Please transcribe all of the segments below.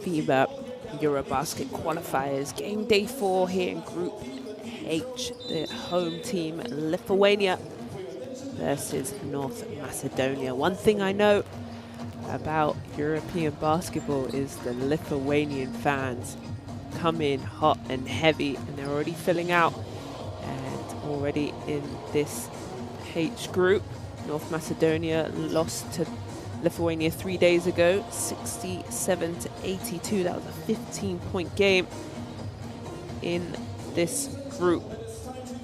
FIBA EuroBasket qualifiers. Game day 4 here in Group H. The home team, Lithuania versus North Macedonia. One thing I know about European basketball is the Lithuanian fans come in hot and heavy, and they're already filling out. And already in this H group, North Macedonia lost to Lithuania 3 days ago, 67-82. That was a 15-point game in this group.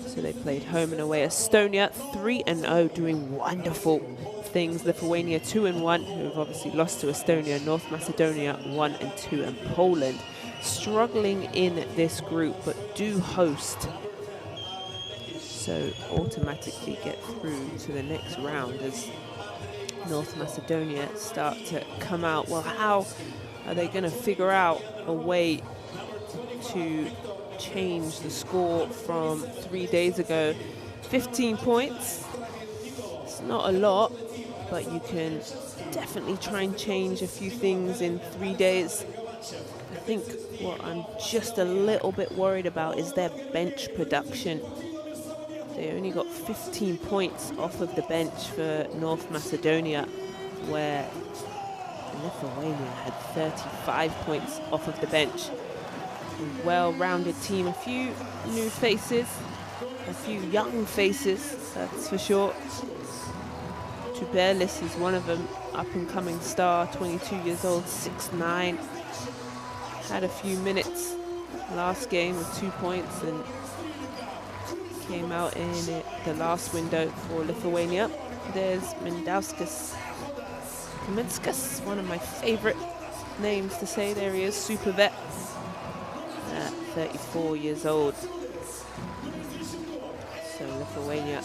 So they played home and away. Estonia 3-0, doing wonderful things. Lithuania 2-1, who have obviously lost to Estonia. North Macedonia 1-2, and Poland struggling in this group, but do host. So automatically get through to the next round as North Macedonia start to come out. Well, how are they going to figure out a way to change the score from 3 days ago? 15 points. It's not a lot, but you can definitely try and change a few things in 3 days. I think what I'm just a little bit worried about is their bench production. They only got 15 points off of the bench for North Macedonia, where Lithuania had 35 points off of the bench. A well-rounded team, a few new faces, a few young faces, that's for sure. Tubelis is one of them, up-and-coming star, 22 years old, 6'9". Had a few minutes last game with 2 points and came out in the last window for Lithuania. There's Mindauskas, Kaminskas, one of my favorite names to say. There he is, super vet, 34 years old. So Lithuania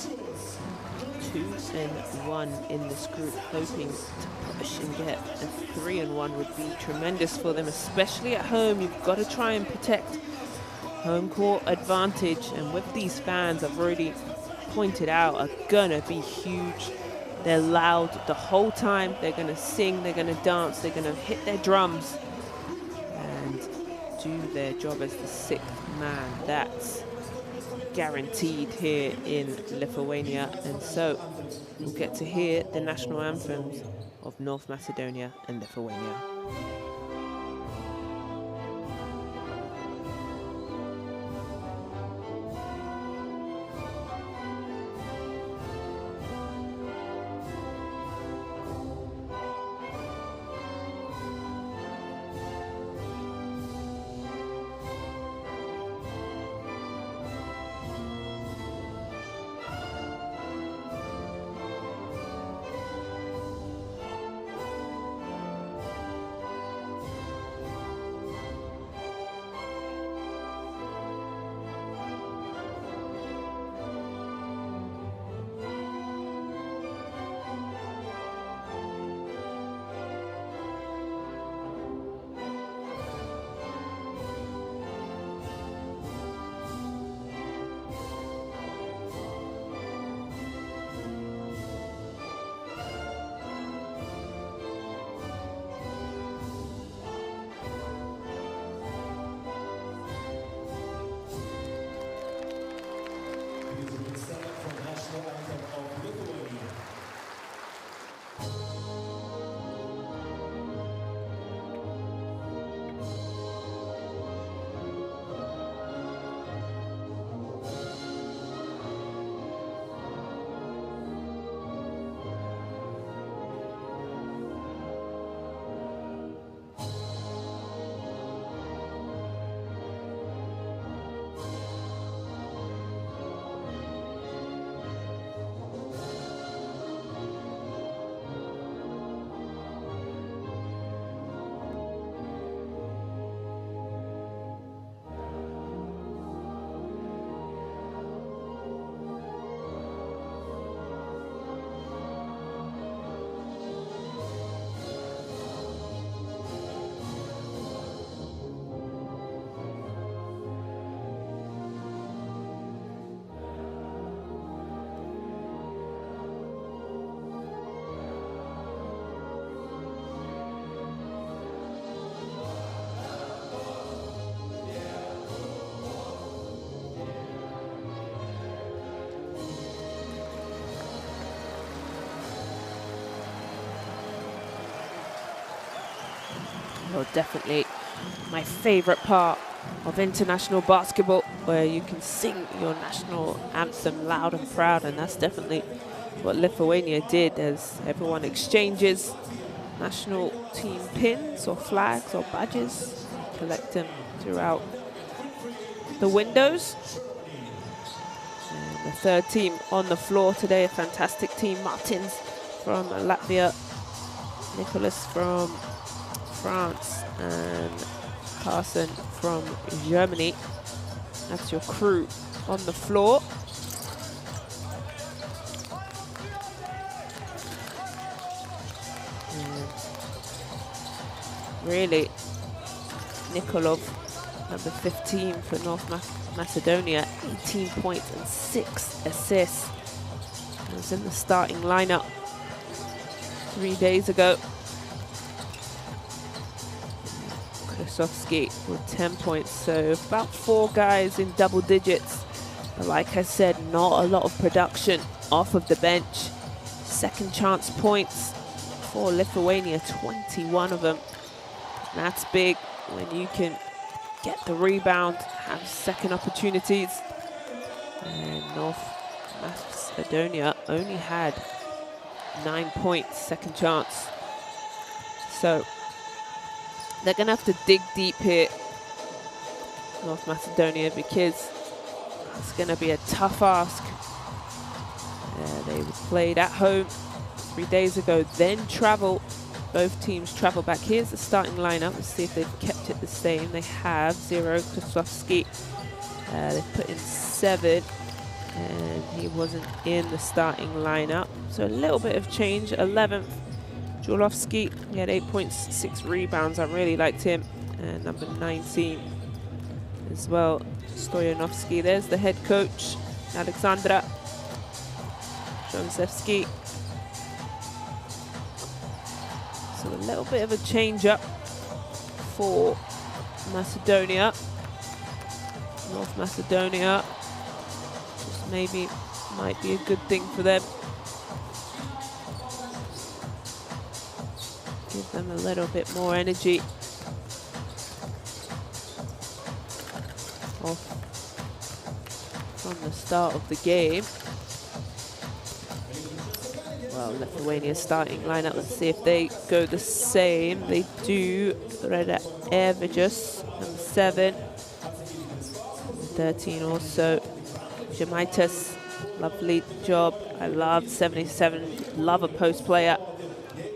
2-1 in this group, hoping to push and get a 3-1 would be tremendous for them, especially at home. You've got to try and protect home court advantage, and with these fans, I've already pointed out, are gonna be huge. They're loud the whole time. They're gonna sing, they're gonna dance, they're gonna hit their drums and do their job as the sixth man. That's guaranteed here in Lithuania, and so we'll get to hear the national anthems of North Macedonia and Lithuania. Well, definitely my favorite part of international basketball, where you can sing your national anthem loud and proud, and that's definitely what Lithuania did, as everyone exchanges national team pins or flags or badges, collect them throughout the windows. And the third team on the floor today, a fantastic team. Martins from Latvia, Nicholas from France, and Carson from Germany. That's your crew on the floor. And really, Nikolov, number 15 for North Macedonia, 18 points and 6 assists. He was in the starting lineup 3 days ago. Krasovsky with 10 points, so about 4 guys in double digits. But like I said, not a lot of production off of the bench. Second chance points for Lithuania, 21 of them. That's big when you can get the rebound, have second opportunities. And North Macedonia only had 9 points second chance. So they're gonna have to dig deep here, North Macedonia, because it's gonna be a tough ask. They played at home 3 days ago, then travel. Both teams travel back. Here's the starting lineup. Let's see if they've kept it the same. They have 0, Krasovsky. They've put in 7, and he wasn't in the starting lineup. So a little bit of change. 11th, Julovsky. He had 8 points, 6 rebounds. I really liked him. And number 19 as well, Stoyanovsky. There's the head coach, Alexandra Jonsevsky. So a little bit of a change up for Macedonia. North Macedonia, just maybe might be a good thing for them. Give them a little bit more energy off from the start of the game. Well, Lithuania's starting lineup, let's see if they go the same. They do. Reda Ervidžius, number 7. 13 also. Žemaitis, lovely job. I love 77, love a post player.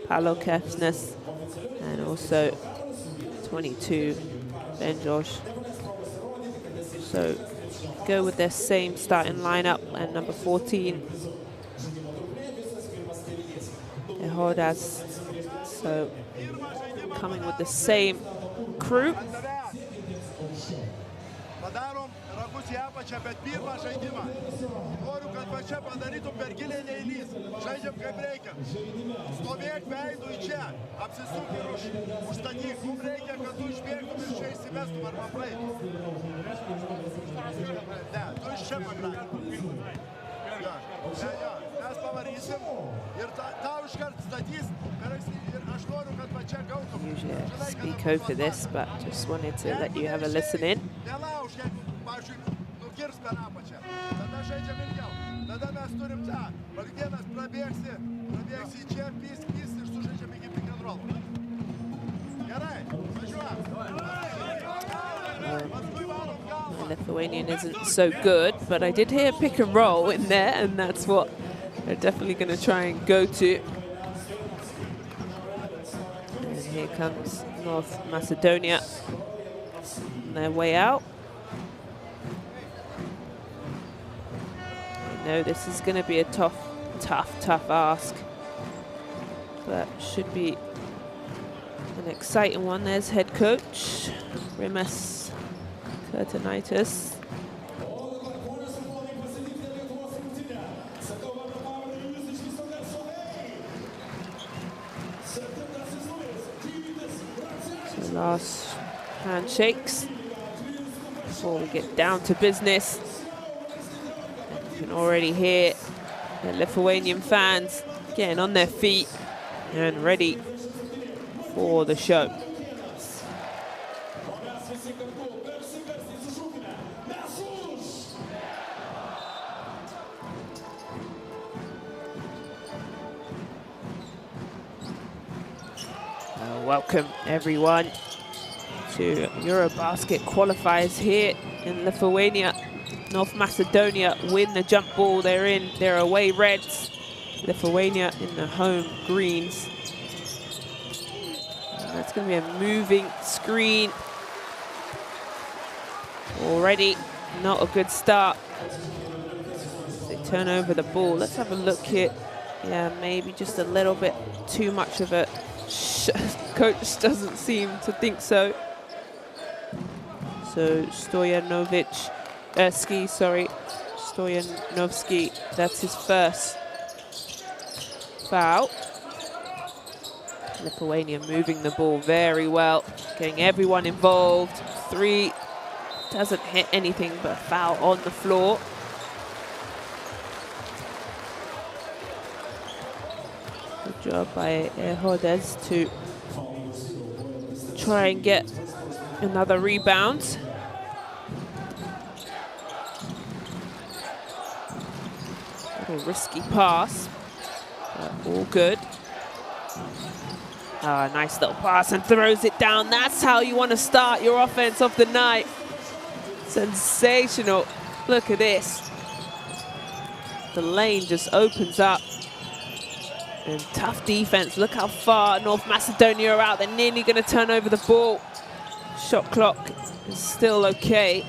Paolo Kefnes, and also 22, Benjosh. So go with their same starting lineup, and number 14, Hodas. So coming with the same crew. Usually I speak over this, but just wanted to let you have a listen in. My Lithuanian isn't so good, but I did hear pick and roll in there, and that's what they're definitely going to try and go to. And here comes North Macedonia on their way out. I know this is going to be a tough ask, but should be an exciting one. There's head coach Rimas Kurtinaitis. So last handshakes before we get down to business. And you can already hear the Lithuanian fans getting on their feet and ready for the show. Welcome everyone to EuroBasket qualifiers here in Lithuania. North Macedonia win the jump ball. They're in their away reds. Lithuania in the home greens. And that's going to be a moving screen. Already not a good start. They turn over the ball. Let's have a look here. Yeah, maybe just a little bit too much of a coach doesn't seem to think so. So Stoyanovski, that's his first foul. Lithuania moving the ball very well, getting everyone involved. 3 doesn't hit anything but a foul on the floor. Good job by Hodez to try and get another rebound. Little risky pass, but all good. Ah, nice little pass and throws it down. That's how you want to start your offense of the night. Sensational. Look at this. The lane just opens up. And tough defense. Look how far North Macedonia are out. They're nearly going to turn over the ball. Shot clock is still okay.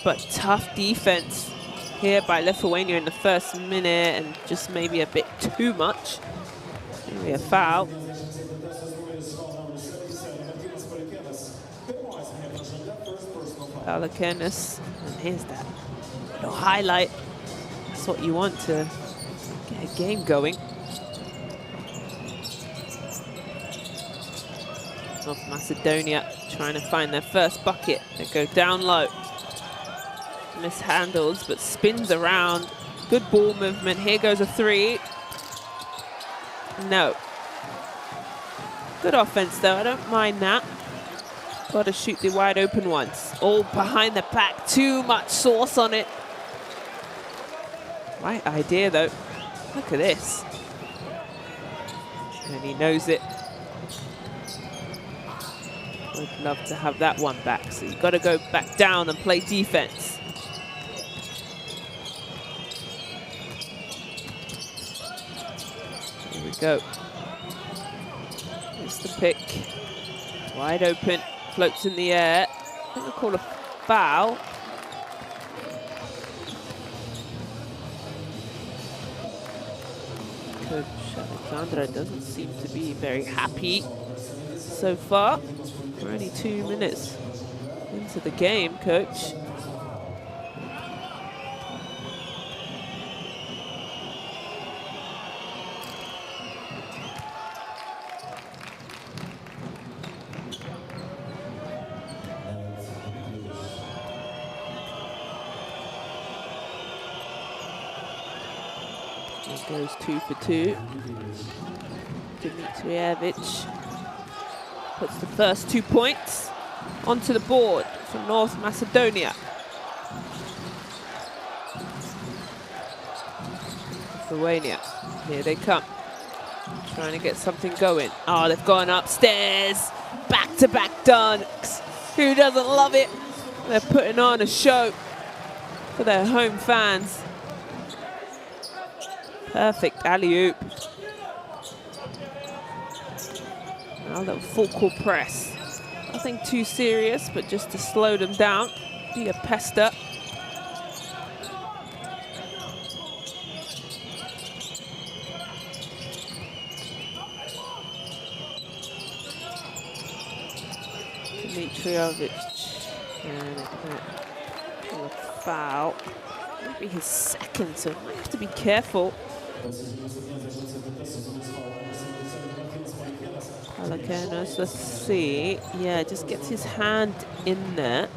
But tough defense here by Lithuania in the first minute, and just maybe a bit too much. Maybe a foul. Palakenis. And here's that little highlight. That's what you want to get a game going. North Macedonia trying to find their first bucket. They go down low. Mishandles, but spins around. Good ball movement. Here goes a 3. No. Good offense, though. I don't mind that. Got to shoot the wide open ones. All behind the back. Too much sauce on it. Right idea, though. Look at this. And he knows it. Would love to have that one back. So you've got to go back down and play defense. Here we go. Here's the pick. Wide open. Floats in the air. I think they'll call a foul. Coach Alexandra doesn't seem to be very happy so far. We're only 2 minutes into the game, coach. There goes 2 for 2. Dimitrievich puts the first 2 points onto the board for North Macedonia. Lithuania, here they come. Trying to get something going. Oh, they've gone upstairs. Back-to-back dunks. Who doesn't love it? They're putting on a show for their home fans. Perfect alley-oop. Now a little full court press. Nothing too serious, but just to slow them down. Be a pester. Dimitrievich. And a foul. Maybe his second, so might have to be careful. Palakenos, let's see. Yeah, just gets his hand in there.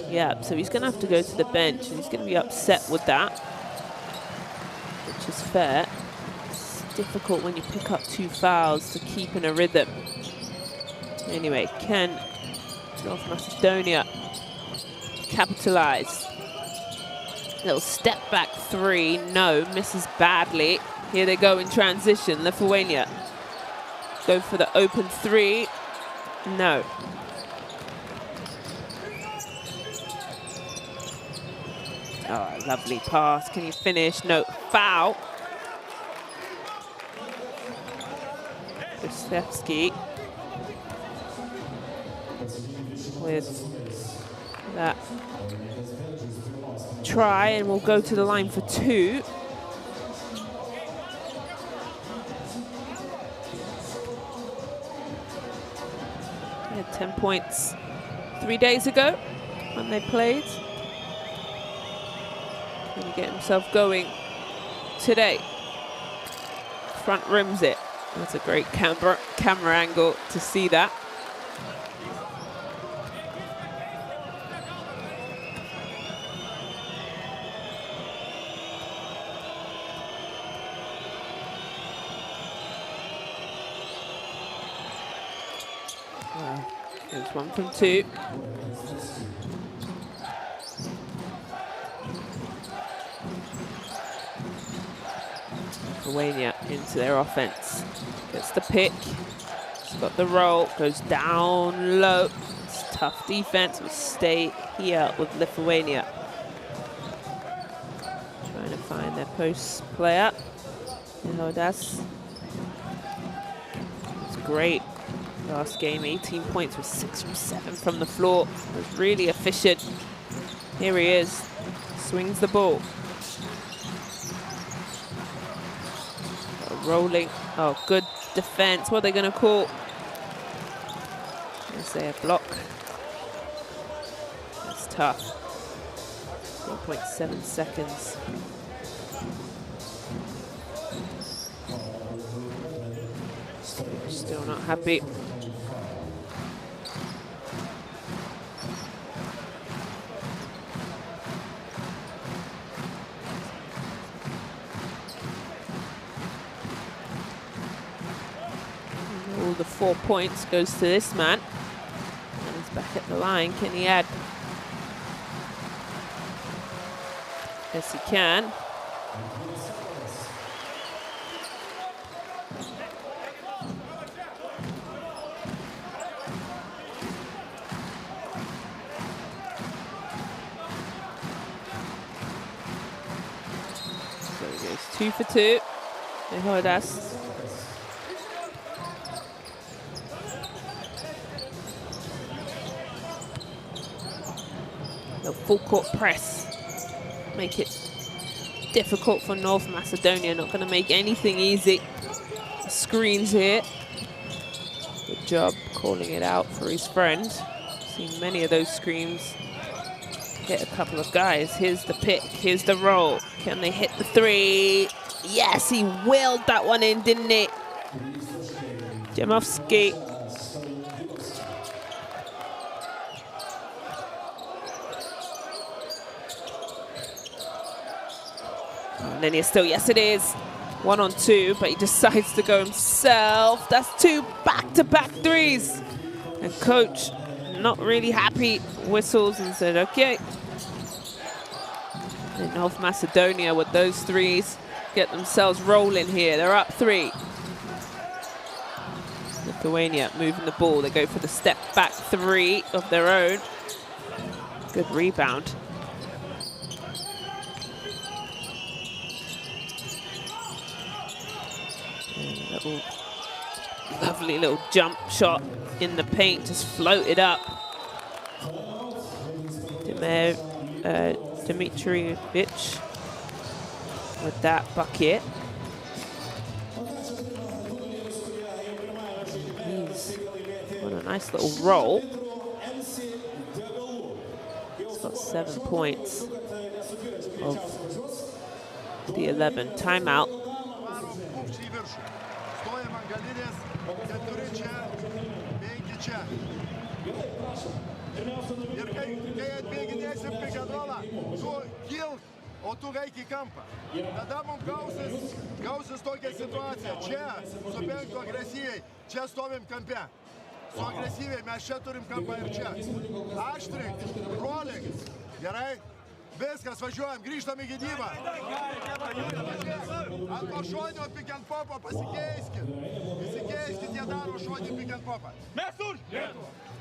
Yeah, so he's going to have to go to the bench, and he's going to be upset with that, which is fair. It's difficult when you pick up 2 fouls to keep in a rhythm. Anyway, can North Macedonia capitalize. Little step back three, no, misses badly. Here they go in transition, Lithuania. Go for the open three, no. Oh, lovely pass, can you finish? No, foul. Krzyzewski with that try, and we'll go to the line for two. He had 10 points 3 days ago when they played. Can he get himself going today? Front rims it. That's a great camera angle to see that. There's one from two. Lithuania into their offense. Gets the pick. He's got the roll. Goes down low. It's tough defense. Will stay here with Lithuania. Trying to find their post player. That's great. Last game, 18 points with 6 from 7 from the floor. Was really efficient. Here he is. Swings the ball. Rolling. Oh, good defense. What are they going to call? Let's say a block. That's tough. 4.7 seconds. Still not happy. All the 4 points goes to this man. And he's back at the line. Can he add? Yes, he can. So he goes 2 for 2. That's the full court press. Make it difficult for North Macedonia. Not going to make anything easy. Screens here. Good job calling it out for his friend. Seen many of those screens hit a couple of guys. Here's the pick. Here's the roll. Can they hit the three? Yes, he willed that one in, didn't he? Jamovsky. And then he's still, yes it is. 1 on 2, but he decides to go himself. That's 2 back-to-back threes. And coach not really happy, whistles and said, okay. And North Macedonia with those threes get themselves rolling here. They're up 3. Lithuania moving the ball. They go for the step back 3 of their own. Good rebound. Lovely little jump shot in the paint, just floated up. Dimitrievich with that bucket. He's got a nice little roll. He's got 7 points of the 11. Timeout. O tu veik į kampą. Tada mums gausis tokia situacija. Čia su 5 agresyviai, čia stovim kampe. Suagresyviai, mes čia turim kampą ir čia. Aštrink, rolink. Gerai? Viskas, važiuojam, grįžtam į gynybą. Ant to šonio pick and popą pasikeiskit. Pasikeiskit, jie daro šonį pick and popą. Mes už!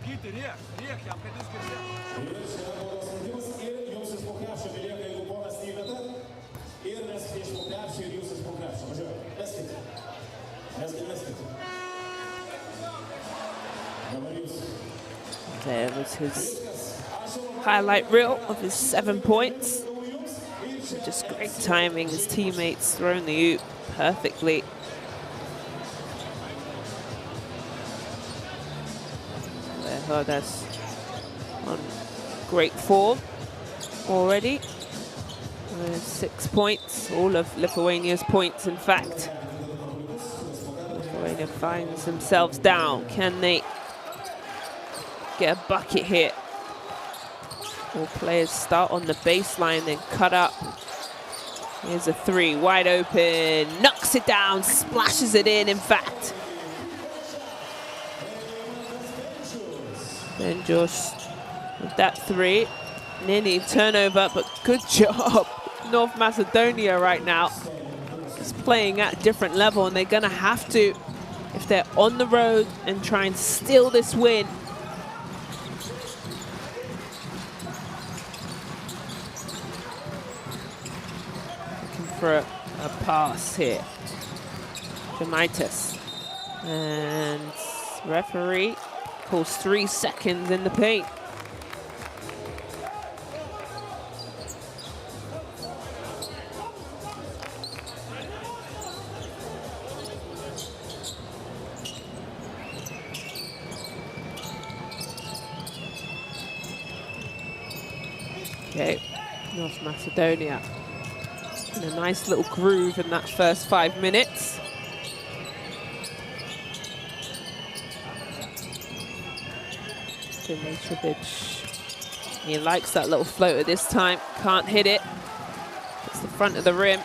Kiti, riek jam, kad jis girdėjo. Ir jums iš po krepšio belieka, jeigu ponas įmeta. Ir mes prieš po krepšio ir jūs iš po krepšio. Važiuojam, meskite. Meskite. Dabar jūs. There was his highlight reel of his 7 points. Just great timing. His teammates throwing the oop perfectly. That's on great form already. 6 points, all of Lithuania's points, in fact. Lithuania finds themselves down. Can they get a bucket here? All players start on the baseline, then cut up. Here's a three, wide open, knocks it down, splashes it in fact. Then Josh with that three. Nearly turnover, but good job. North Macedonia right now is playing at a different level, and they're going to have to, if they're on the road, and try and steal this win. Looking for a pass here. Jamaitis. And referee calls 3 seconds in the paint. Okay, North Macedonia in a nice little groove in that first 5 minutes. Mitrovic, he likes that little floater this time, can't hit it. It's the front of the rim.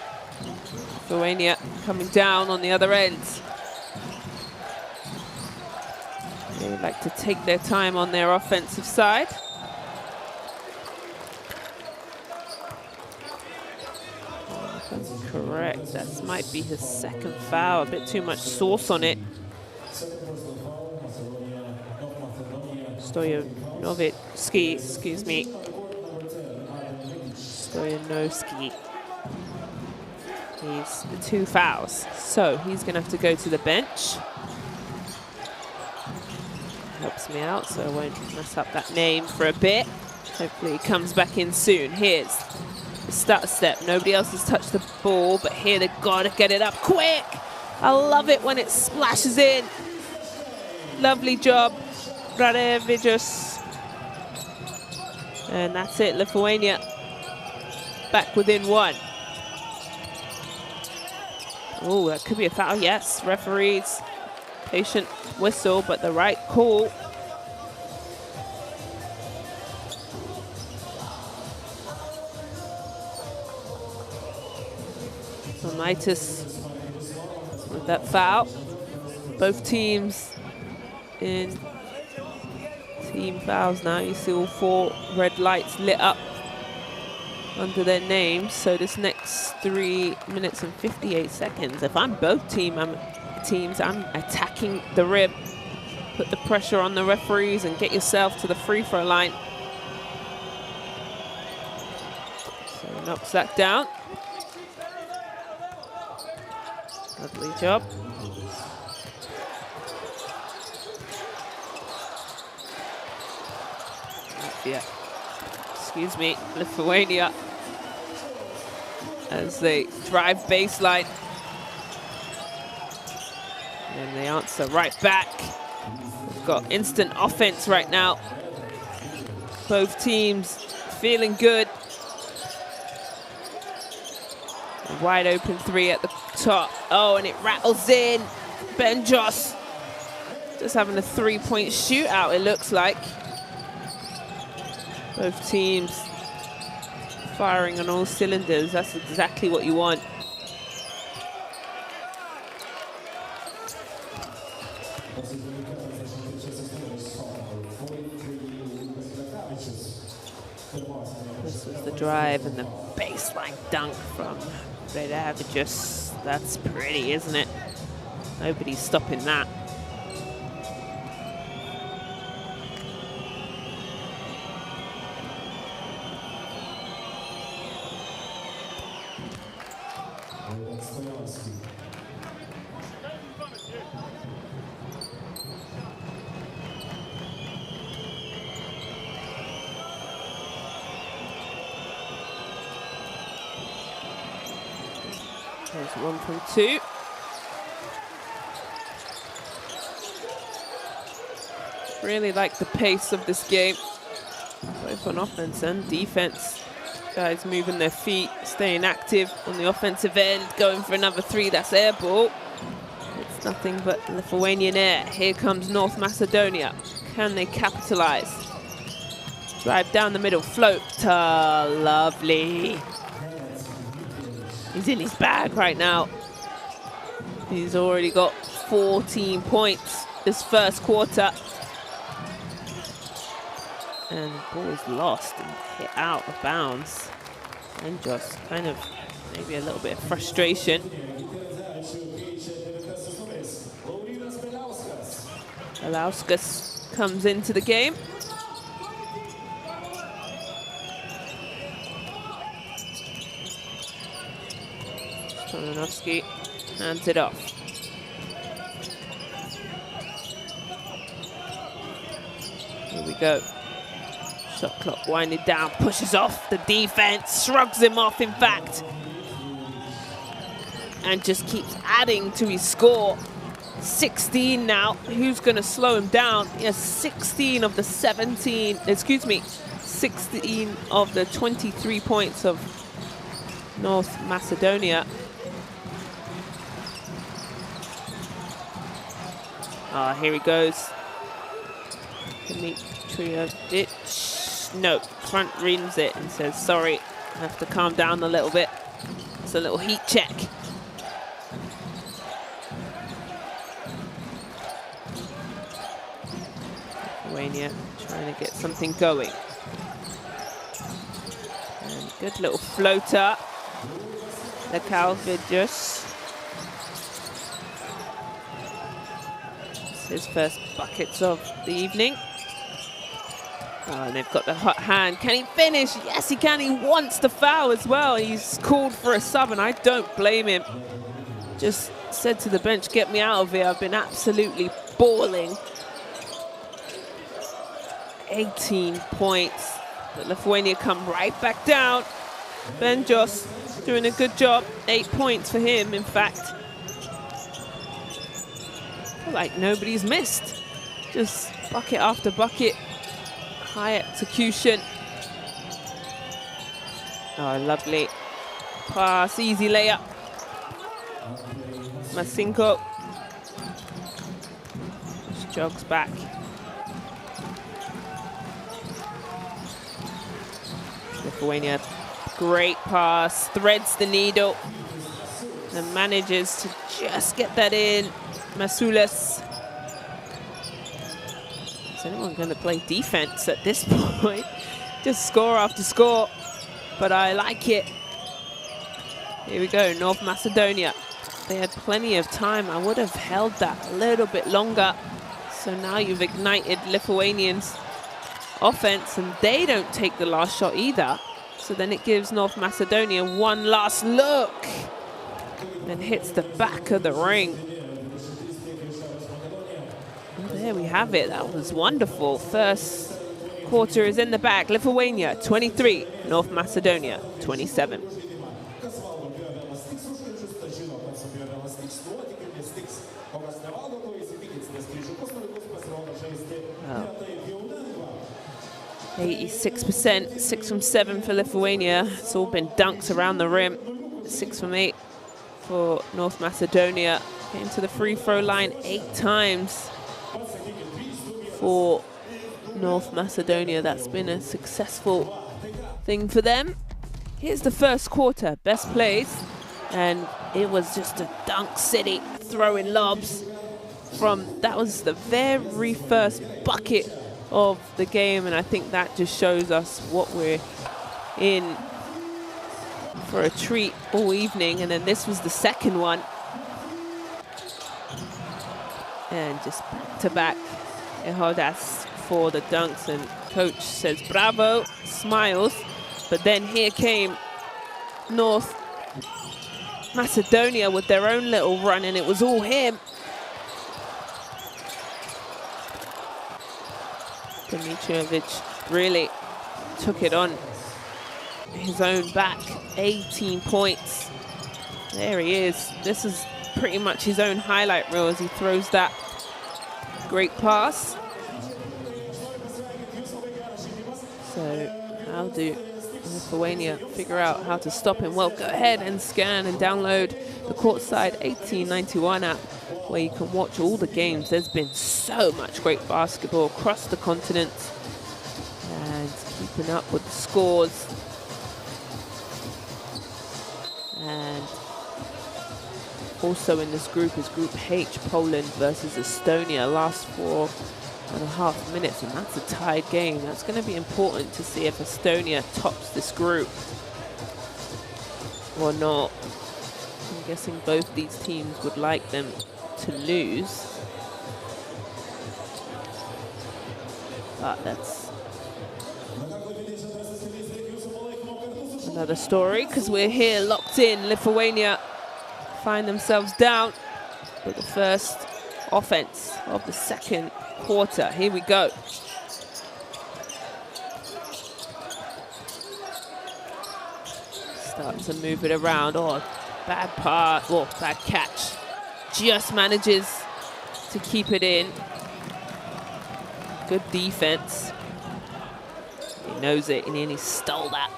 Lithuania coming down on the other end. They like to take their time on their offensive side. That's correct, that might be his second foul, a bit too much sauce on it. Stoyanovski, excuse me. Stoyanovski. He's the 2 fouls. So he's going to have to go to the bench. Helps me out, so I won't mess up that name for a bit. Hopefully he comes back in soon. Here's the stutter step. Nobody else has touched the ball, but here they've got to get it up quick. I love it when it splashes in. Lovely job. Radevicius. And that's it, Lithuania back within 1. Oh, that could be a foul, yes. Referees, patient whistle, but the right call. Mitis with that foul. Both teams in team fouls now. You see all 4 red lights lit up under their names. So this next 3 minutes and 58 seconds, if I'm both teams, I'm attacking the rim. Put the pressure on the referees and get yourself to the free throw line. So he knocks that down. Lovely job. Yeah, excuse me, Lithuania, as they drive baseline. And they answer right back. We've got instant offense right now. Both teams feeling good. A wide open 3 at the top. Oh, and it rattles in. Ben Joss just having a 3-point shootout, it looks like. Both teams firing on all cylinders. That's exactly what you want. This was the drive and the baseline dunk from Just that's pretty, isn't it? Nobody's stopping that. There's 1 from 2. Really like the pace of this game, both on offense and defense. Guys moving their feet, staying active on the offensive end, going for another 3. That's air ball. It's nothing but Lithuanian air. Here comes North Macedonia. Can they capitalize? Drive down the middle, float. Lovely. He's in his bag right now. He's already got 14 points this first quarter. And the ball is lost and hit out of bounds. And just kind of maybe a little bit of frustration. Alauskas comes into the game. Stoyanovski hands it off. Here we go. Shot clock winding down, pushes off the defense, shrugs him off in fact. And just keeps adding to his score. 16 now, who's gonna slow him down? He has 16 of the 17, 16 of the 23 points of North Macedonia. Ah, here he goes. Dimitrijevic. No, front reads it and says, sorry, I have to calm down a little bit. It's a little heat check. Lithuania trying to get something going. And good little floater. The Calvidus. His first buckets of the evening. Oh, and they've got the hot hand. Can he finish? Yes, he can. He wants the foul as well. He's called for a sub, and I don't blame him. Just said to the bench, get me out of here. I've been absolutely balling. 18 points. But Lithuania come right back down. Benjos doing a good job. 8 points for him, in fact. Like nobody's missed. Just bucket after bucket. High execution. Oh, lovely. Pass, easy layup. Masinko. Just jogs back. Lithuania, great pass. Threads the needle. And manages to just get that in. Masulas. Is anyone going to play defense at this point? Just score after score. But I like it. Here we go, North Macedonia. They had plenty of time. I would have held that a little bit longer. So now you've ignited Lithuanians' offense, and they don't take the last shot either. So then it gives North Macedonia one last look. And hits the back of the ring. There we have it. That was wonderful. First quarter is in the bag. Lithuania 23, North Macedonia 27. Oh. 86%, 6 from 7 for Lithuania. It's all been dunks around the rim. 6 from 8 for North Macedonia. Came to the free throw line 8 times. For North Macedonia, that's been a successful thing for them. Here's the first quarter, best plays, and it was just a dunk city, throwing lobs from, that was the very first bucket of the game, and I think that just shows us what we're in for a treat all evening, and then this was the second one. And just back-to-back Ehodas for the dunks, and coach says bravo, smiles. But then here came North Macedonia with their own little run, and it was all him. Dimitrovic really took it on his own back. 18 points. There he is. This is pretty much his own highlight reel as he throws that great pass. So how do Lithuania figure out how to stop him? Well, go ahead and scan and download the Courtside 1891 app, where you can watch all the games. There's been so much great basketball across the continent, and keeping up with the scores. And also in this group is Group H, Poland versus Estonia, last 4.5 minutes, and that's a tied game. That's going to be important to see if Estonia tops this group or not. I'm guessing both these teams would like them to lose, but that's another story, because we're here locked in. Lithuania find themselves down with the first offense of the second quarter. Here we go. Start to move it around. Oh, bad part. Oh, bad catch. Just manages to keep it in. Good defense. He knows it, and he stole that.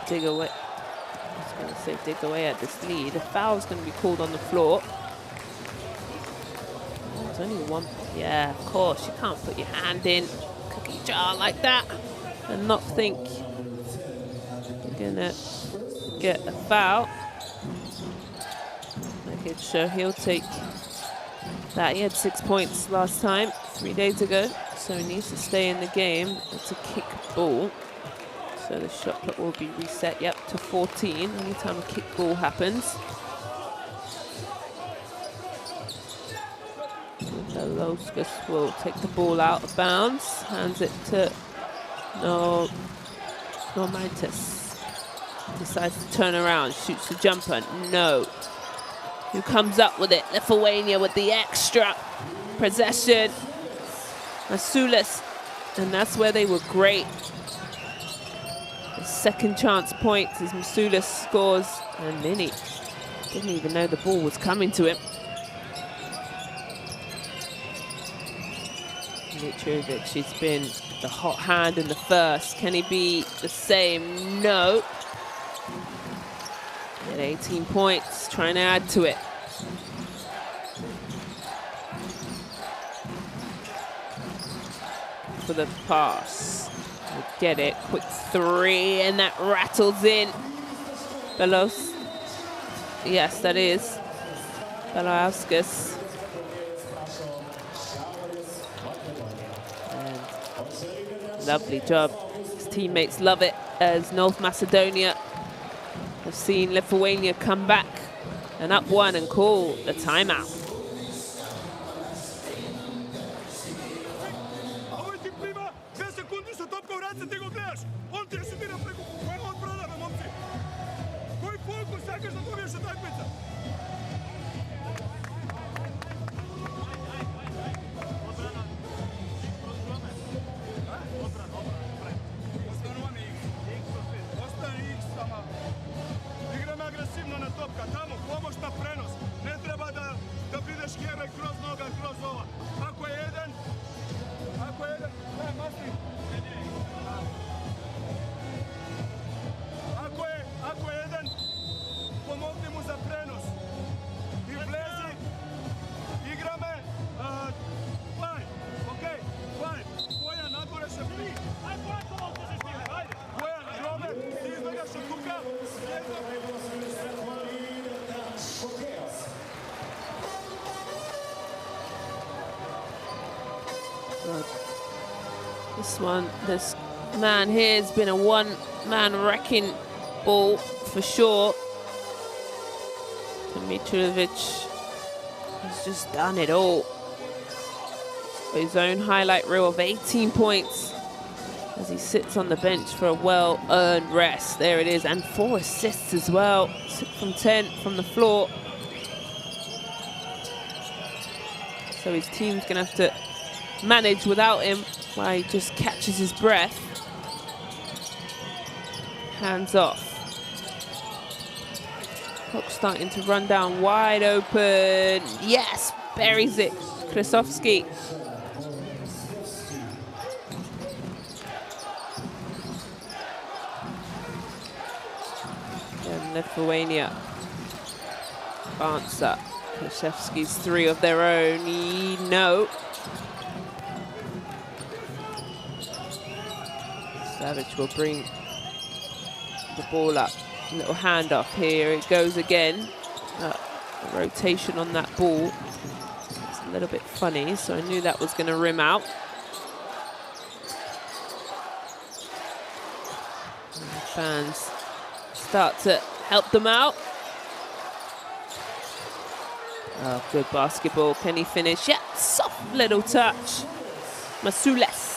Dig away. I was going to say dig away at this lead. A foul's going to be called on the floor. Oh, it's only one. Yeah, of course. You can't put your hand in a cookie jar like that and not think you're going to get a foul. Okay, so he'll take that. He had 6 points last time, 3 days ago, so he needs to stay in the game. It's a kick ball. So the shot clock will be reset, yep, to 14 anytime a kick ball happens. Beloskas will take the ball out of bounds, hands it to Normaitis. Decides to turn around, shoots the jumper, no. Who comes up with it? Lithuania with the extra possession. Masulis, and that's where they were great. Second chance points as Masulis scores, and then he didn't even know the ball was coming to him. Dimitrovic has been the hot hand in the first. Can he be the same? No. At 18 points, trying to add to it. For the pass. Get it, quick three, and that rattles in. Belos, yes, that is Beloskas. And lovely job. His teammates love it, as North Macedonia have seen Lithuania come back and up one and call the timeout. Agresivno na topka, tamo, pomoć na prenos. Ne treba da This man here has been a one-man wrecking ball for sure. Dimitrovic has just done it all. His own highlight reel of 18 points as he sits on the bench for a well-earned rest. There it is, and 4 assists as well. 6 from 10 from the floor. So his team's gonna have to manage without him while he just catches his breath. Hands off. Clock starting to run down, wide open. Yes, buries it. Krasovsky. And Lithuania answer. Krasovsky's 3 of their own. No. Savage will bring the ball up. A little handoff here. It goes again. A rotation on that ball. It's a little bit funny, so I knew that was going to rim out. And the fans start to help them out. Oh, good basketball. Can he finish? Yeah, soft little touch. Masules.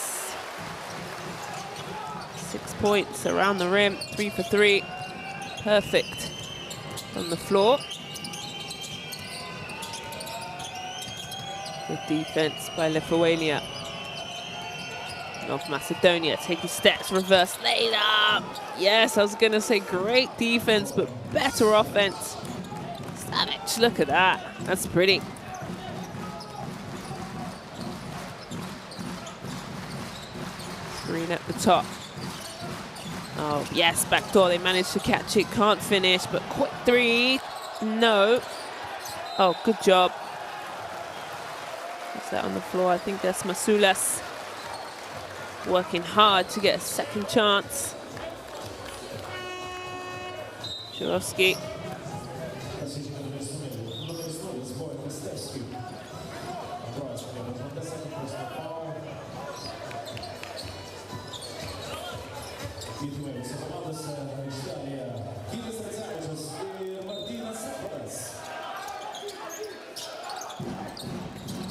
6 points around the rim, 3 for 3. Perfect on the floor. Good defense by Lithuania. North Macedonia taking steps, reverse laid up. Yes, I was going to say great defense, but better offense. Savage, look at that. That's pretty. Screen at the top. Oh, yes, backdoor. They managed to catch it. Can't finish, but quick 3. No. Oh, good job. What's that on the floor? I think that's Masules. Working hard to get a second chance. Jurovsky.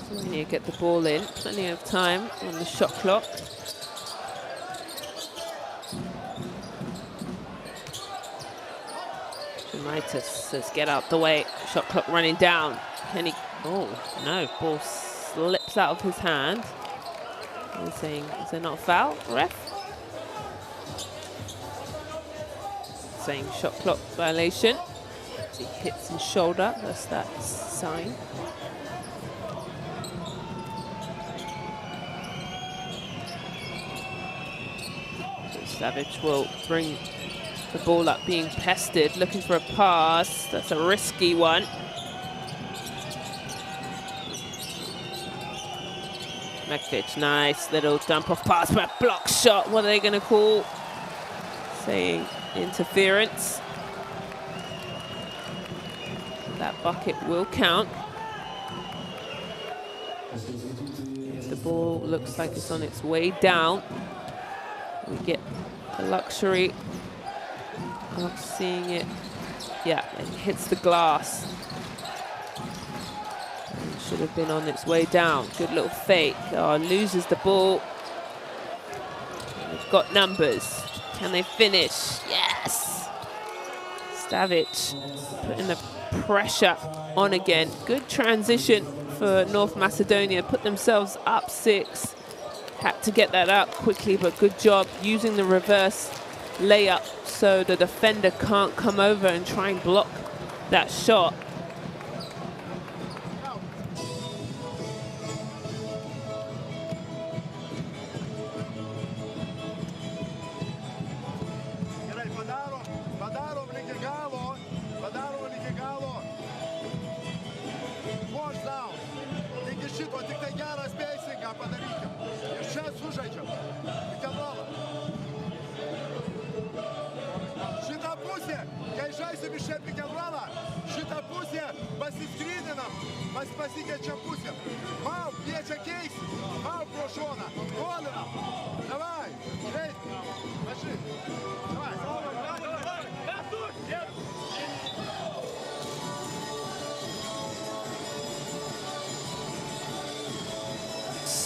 Lithuania get the ball in, plenty of time on the shot clock. Jumaitis says get out the way, shot clock running down. Can he, oh no, ball slips out of his hand. He's saying, is there not a foul, ref? Saying shot clock violation. He hits his shoulder, that's that sign. Savage will bring the ball up, being pestered, looking for a pass. That's a risky one. Mekic, nice little dump off pass, but block shot. What are they going to call? Saying interference. That bucket will count. The ball looks like it's on its way down. We get the luxury of seeing it. Yeah, it hits the glass. It should have been on its way down. Good little fake. Oh, loses the ball. They've got numbers. Can they finish? Yes! Savage putting the pressure on again. Good transition for North Macedonia. Put themselves up 6. Had to get that out quickly, but good job using the reverse layup so the defender can't come over and try and block that shot.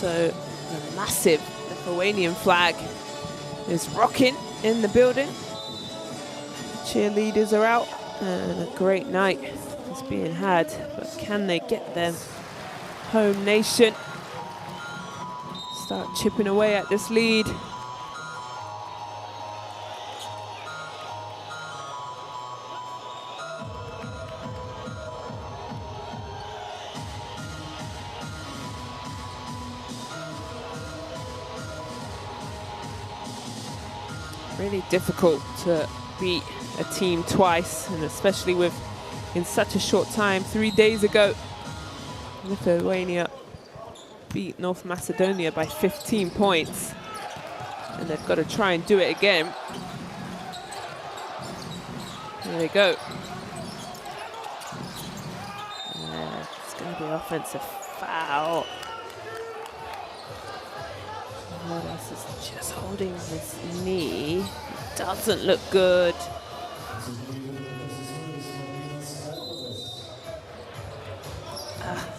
also the massive Lithuanian flag is rocking in the building. Cheerleaders are out and a great night is being had, but can they get their home nation start chipping away at this lead? Really difficult to beat a team twice, and especially with in such a short time. 3 days ago, Lithuania beat North Macedonia by 15 points, and they've got to try and do it again. There they go. It's going to be offensive foul. Modas is just holding his knee. Doesn't look good.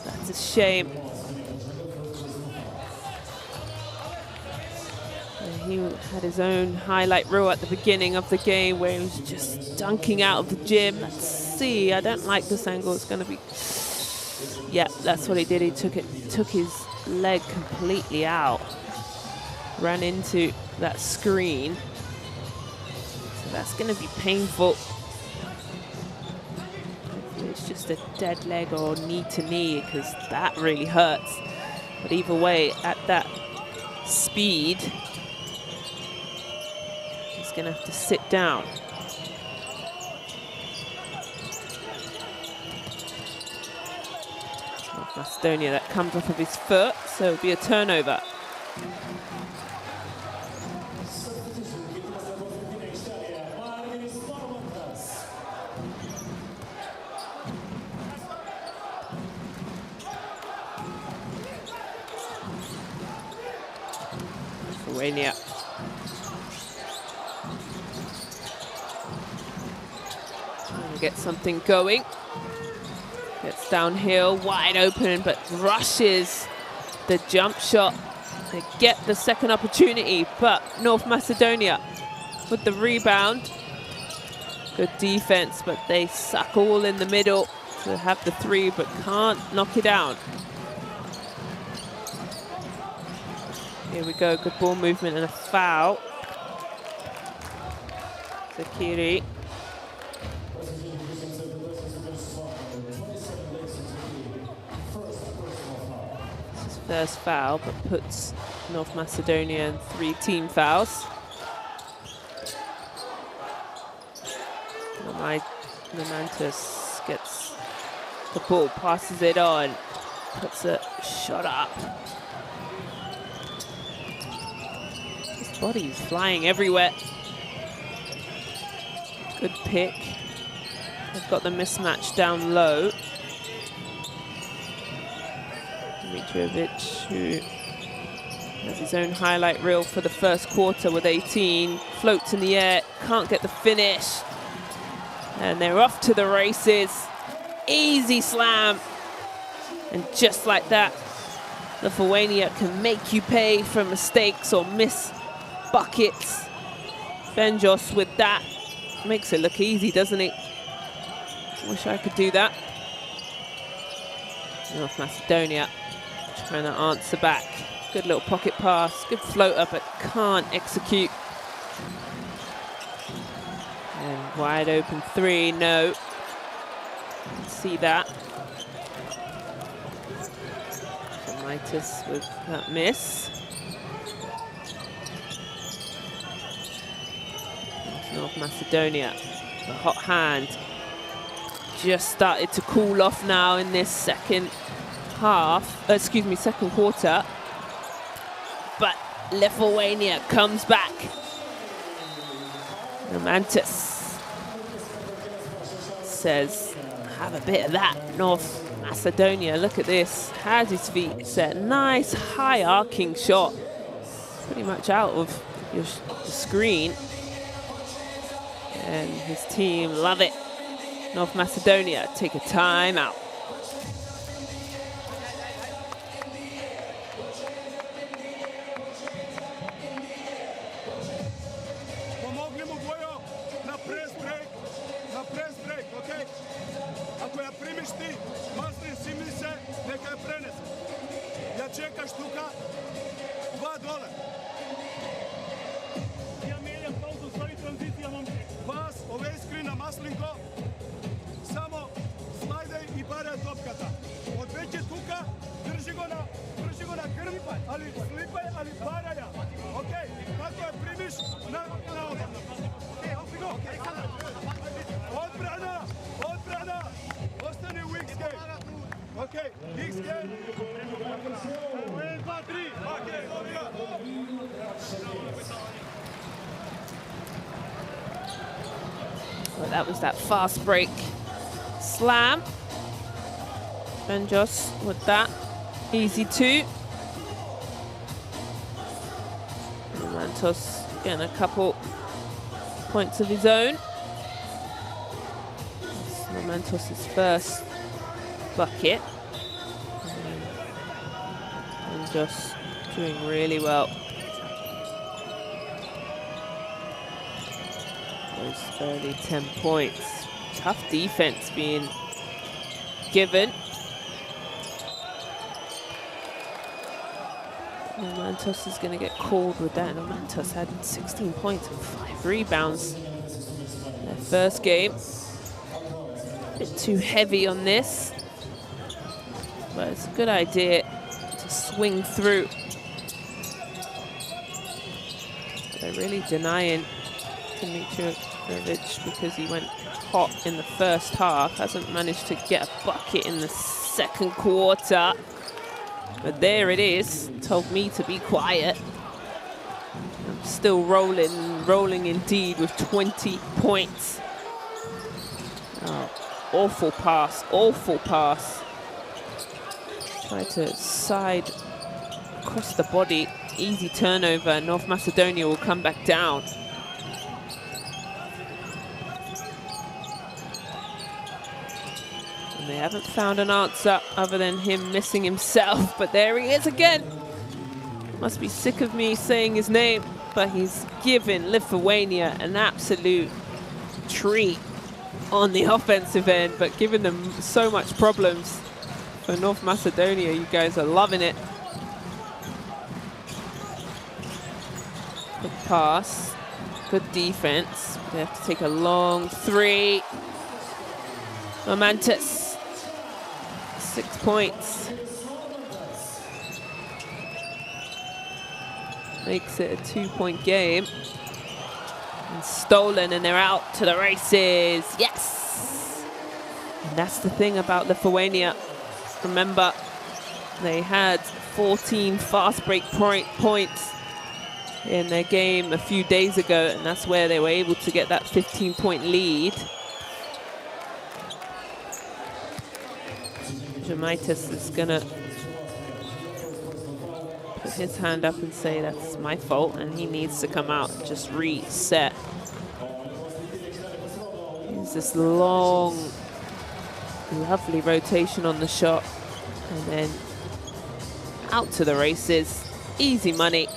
That's a shame. He had his own highlight reel at the beginning of the game where he was just dunking out of the gym. Let's see. I don't like this angle. It's going to be... Yeah, that's what he did. He took his leg completely out. Ran into that screen. So that's going to be painful. Hopefully it's just a dead leg or knee to knee, because that really hurts. But either way, at that speed, he's going to have to sit down. North Macedonia, that comes off of his foot, so it'll be a turnover. Lithuania. Trying to get something going. Gets downhill, wide open, but rushes the jump shot. They get the second opportunity, but North Macedonia with the rebound. Good defense, but they suck all in the middle to have the three, but can't knock it down. Here we go, good ball movement and a foul. Zakiri. This is first foul, but puts North Macedonia in 3 team fouls. Namantis gets the ball, passes it on, puts a shot up. His body's flying everywhere. Good pick. They've got the mismatch down low. Dmitrovic, who has his own highlight reel for the first quarter with 18, floats in the air, can't get the finish. And they're off to the races. Easy slam. And just like that, Lithuania can make you pay for mistakes or miss buckets. Benjos with that. Makes it look easy, doesn't it? Wish I could do that. North Macedonia trying to answer back. Good little pocket pass, good floater, but can't execute. And wide open 3, no. See that. Mitis with that miss. North Macedonia, the hot hand. Just started to cool off now in this second quarter. But Lithuania comes back. Romantis says, have a bit of that, North Macedonia. Look at this, has his feet set. Nice high arcing shot. Pretty much out of the screen. And his team love it. North Macedonia take a timeout. that was that fast break slam. Benjos with that. Easy 2. Mantos getting a couple points of his own. Mantos' first bucket. And just doing really well. Those early 10 points. Tough defense being given. Mantos is going to get called with that. And Mantos had 16 points and 5 rebounds. Their first game. A bit too heavy on this. But it's a good idea to swing through. They're really denying Dimitrovic because he went hot in the first half. Hasn't managed to get a bucket in the second quarter. But there it is. Told me to be quiet. I'm still rolling indeed with 20 points. Oh, awful pass, awful pass. Try to side across the body. Easy turnover. North Macedonia will come back down. And they haven't found an answer other than him missing himself. But there he is again. Must be sick of me saying his name. But he's given Lithuania an absolute treat on the offensive end. But giving them so much problems for North Macedonia. You guys are loving it. Good pass. Good defense. They have to take a long 3. Momantus. 6 points. Makes it a 2-point game. And stolen, and they're out to the races. Yes! And that's the thing about Lithuania. Remember, they had 14 fast break points in their game a few days ago, and that's where they were able to get that 15-point lead. Jamaitis is gonna put his hand up and say that's my fault, and he needs to come out and just reset. Use this long, lovely rotation on the shot, and then out to the races. Easy money.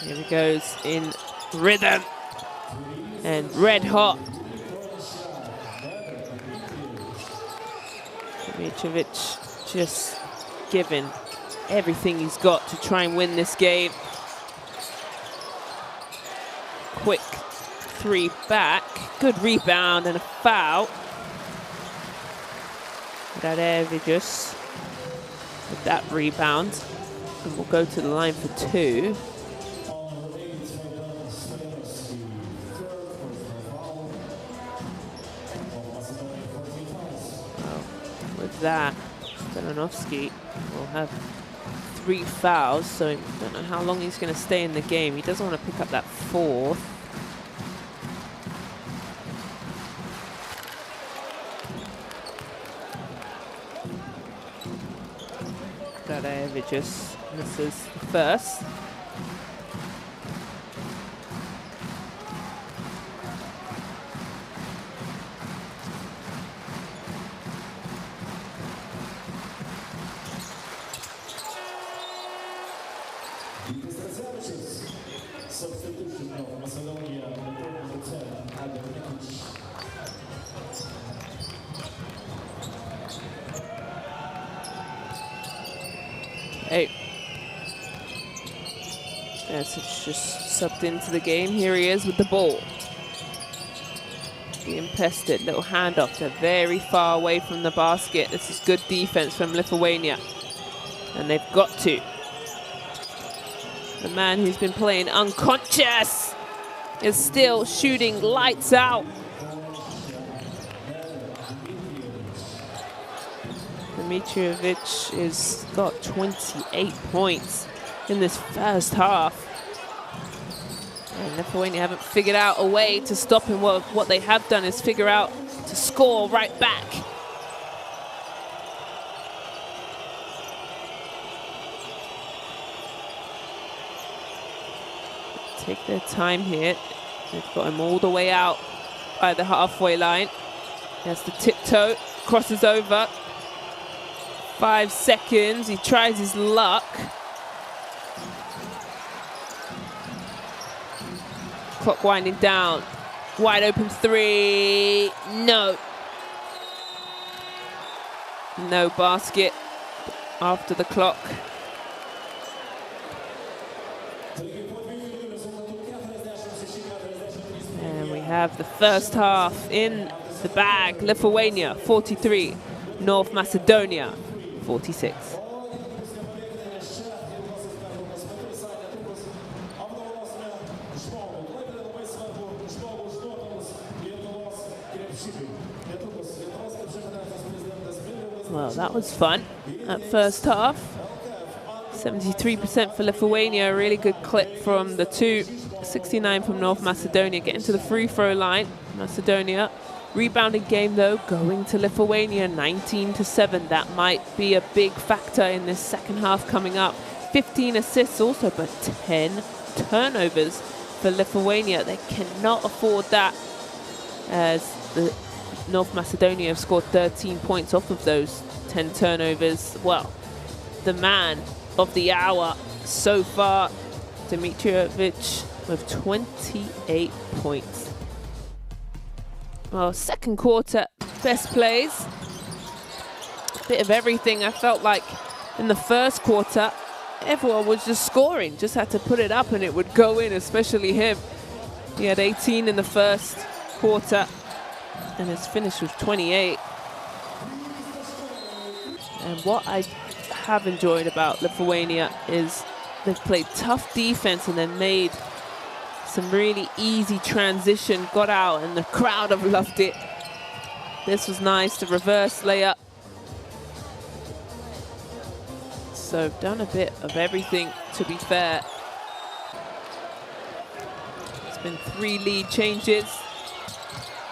Here he goes in rhythm and red hot. Dimitrovic just giving everything he's got to try and win this game. Quick 3 back. Good rebound and a foul. Radevicius with that rebound. And we'll go to the line for 2. That Stelanovsky will have 3 fouls, so I don't know how long he's going to stay in the game. He doesn't want to pick up that 4th. Radevicius misses the first. Substitution of Macedonia, number 10, Hey. Yes, it's just subbed into the game. Here he is with the ball. Being pested, little handoff. They're very far away from the basket. This is good defense from Lithuania. And they've got to. The man who's been playing unconscious is still shooting lights out. And Dimitrijevic has got 28 points in this first half. And Lithuania haven't figured out a way to stop him. What they have done is figure out to score right back. Take their time here. They've got him all the way out by the halfway line. He has to tiptoe, crosses over. 5 seconds, he tries his luck. Clock winding down. Wide open three. No. No basket after the clock. And we have the first half in the bag. Lithuania 43, North Macedonia 46. Well, that was fun at first half. 73% for Lithuania, a really good clip from the two. 69 from North Macedonia, getting to the free throw line. Macedonia, rebounding game though, going to Lithuania 19-7. That might be a big factor in this second half coming up. 15 assists also, but 10 turnovers for Lithuania. They cannot afford that, as the North Macedonia have scored 13 points off of those 10 turnovers. Well, the man of the hour so far, Dimitrijevic, with 28 points. Well, second quarter, best plays. A bit of everything. I felt like in the first quarter, everyone was just scoring. Just had to put it up and it would go in, especially him. He had 18 in the first quarter, and his finish was 28. And what I have enjoyed about Lithuania is they've played tough defense and then made some really easy transition, got out, and the crowd have loved it. This was nice, the reverse layup. So done a bit of everything, to be fair. It's been 3 lead changes.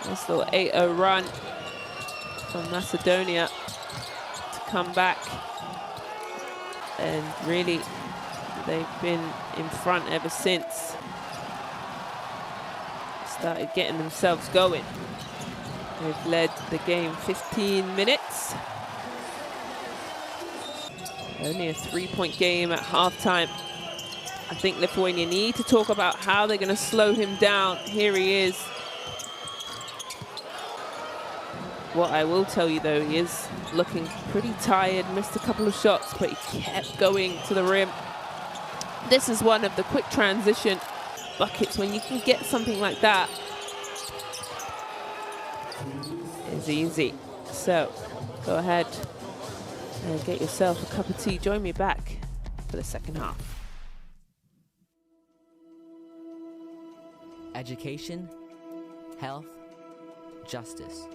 Nice little 8-0 run from Macedonia to come back. And really, they've been in front ever since. Started getting themselves going. They've led the game 15 minutes. Only a 3-point game at halftime. I think Lithuania need to talk about how they're going to slow him down. Here he is. What I will tell you though, he is looking pretty tired, missed a couple of shots, but he kept going to the rim. This is one of the quick transition buckets when you can get something like that. It's easy. So go ahead and get yourself a cup of tea. Join me back for the second half. Education, health, justice.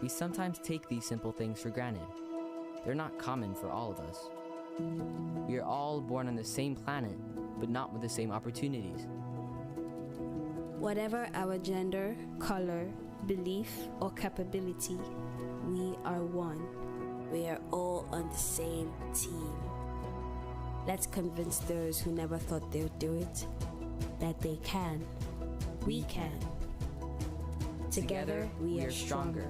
We sometimes take these simple things for granted. They're not common for all of us. We are all born on the same planet, but not with the same opportunities. Whatever our gender, color, belief, or capability, we are one. We are all on the same team. Let's convince those who never thought they would do it that they can. We can. Together, we are stronger.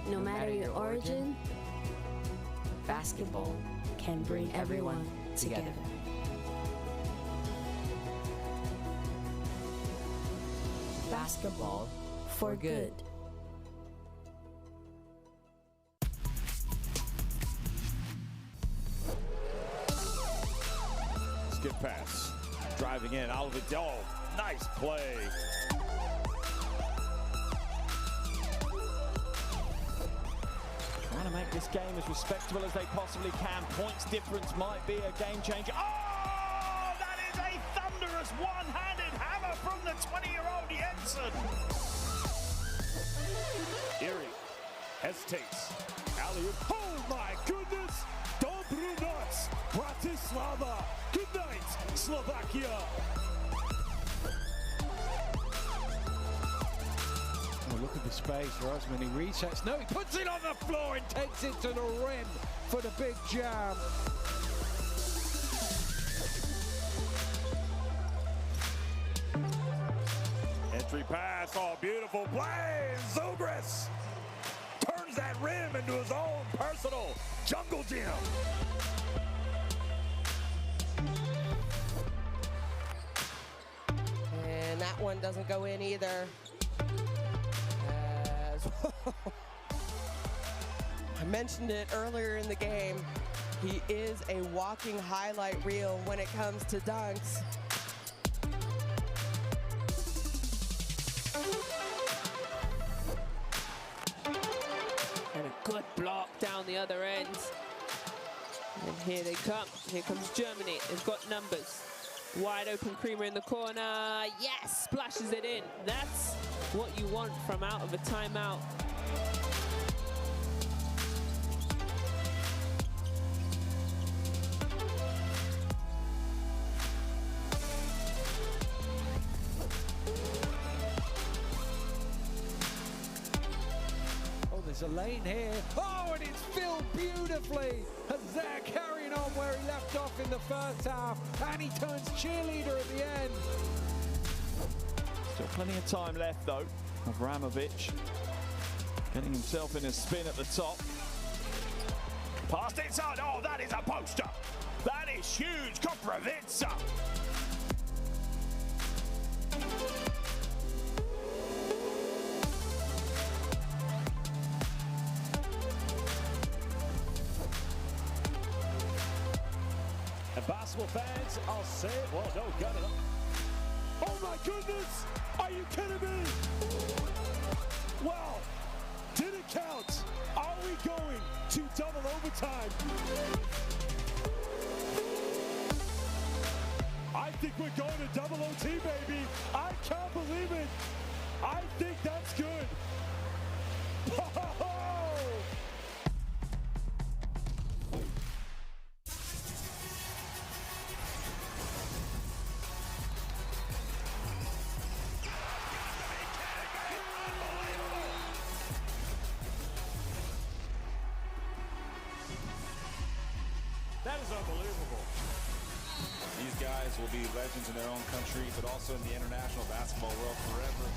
No matter your origin, basketball can bring everyone together. Basketball for good. Skip pass. Driving in, Oliver. Oh, nice play. Trying to make this game as respectable as they possibly can. Points difference might be a game changer. Oh, that is a thunderous one-handed hammer from the 20-year-old Jensen. hesitates. Alley-oop. Oh my goodness! Dobry noc, Bratislava. Good night, Slovakia. Oh, look at the space. Rosman, he resets. No, he puts it on the floor and takes it to the rim for the big jam. Entry pass, oh, beautiful play. Zubris turns that rim into his own personal jungle gym. And that one doesn't go in either. I mentioned it earlier in the game. He is a walking highlight reel when it comes to dunks. And a good block down the other end. And here they come. Here comes Germany. They've got numbers. Wide open Creamer in the corner. Yes, splashes it in. That's what you want from out of a timeout. Oh, there's a lane here. Oh, and it's filled beautifully. Hazard carrying on where he left off in the first half. And he turns cheerleader at the end. Still plenty of time left though. Avramovic getting himself in a spin at the top. Past inside. Oh, that is a poster. That is huge. Koprivica. And basketball fans, I'll say it. Well, no, got it. Oh my goodness! Are you kidding me? Well, did it count? Are we going to double overtime? I think we're going to double OT, baby. I can't believe it. I think that's good. That is unbelievable. These guys will be legends in their own country, but also in the international basketball world forever.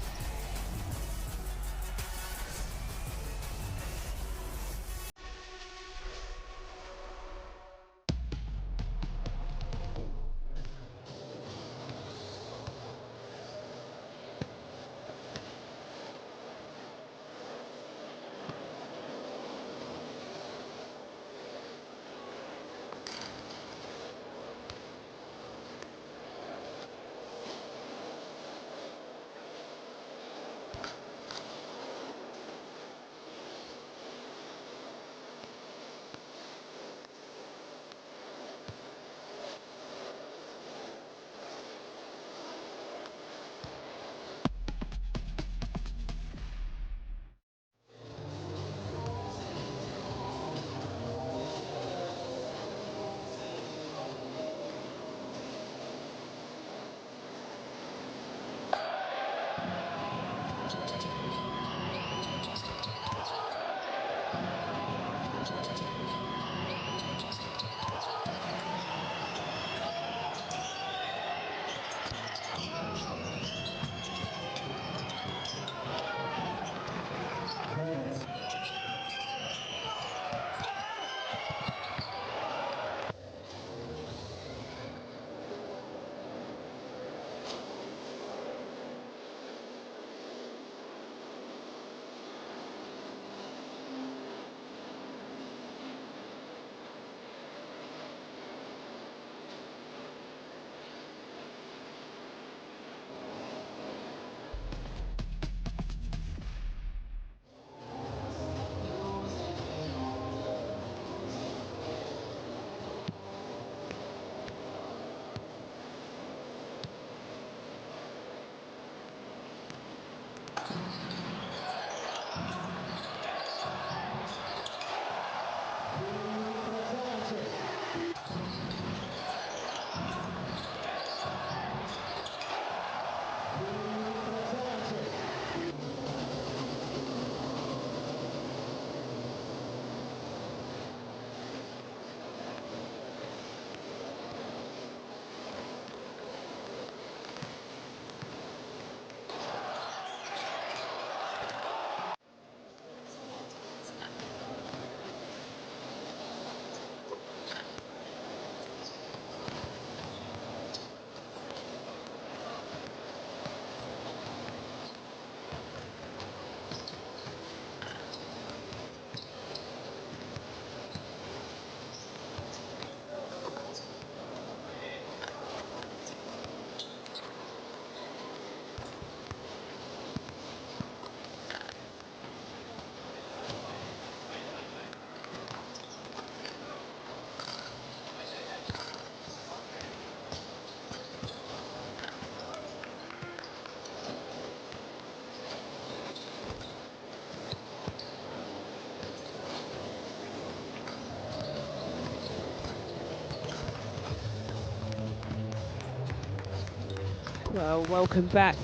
Well, welcome back.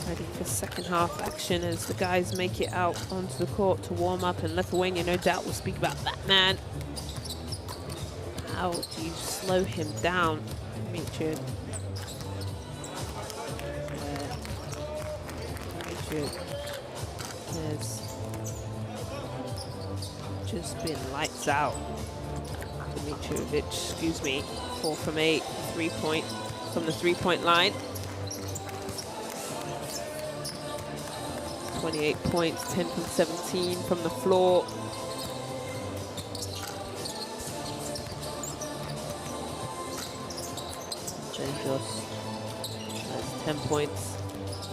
Ready for second half action as the guys make it out onto the court to warm up, and Lithuania no doubt will speak about that man. How do you slow him down, Dimitri? Has just been lights out. Dimitrovic, excuse me, 4 from 8, 3-point from the 3-point line. 28 points, 10 from 17 from the floor. Benjos has 10 points,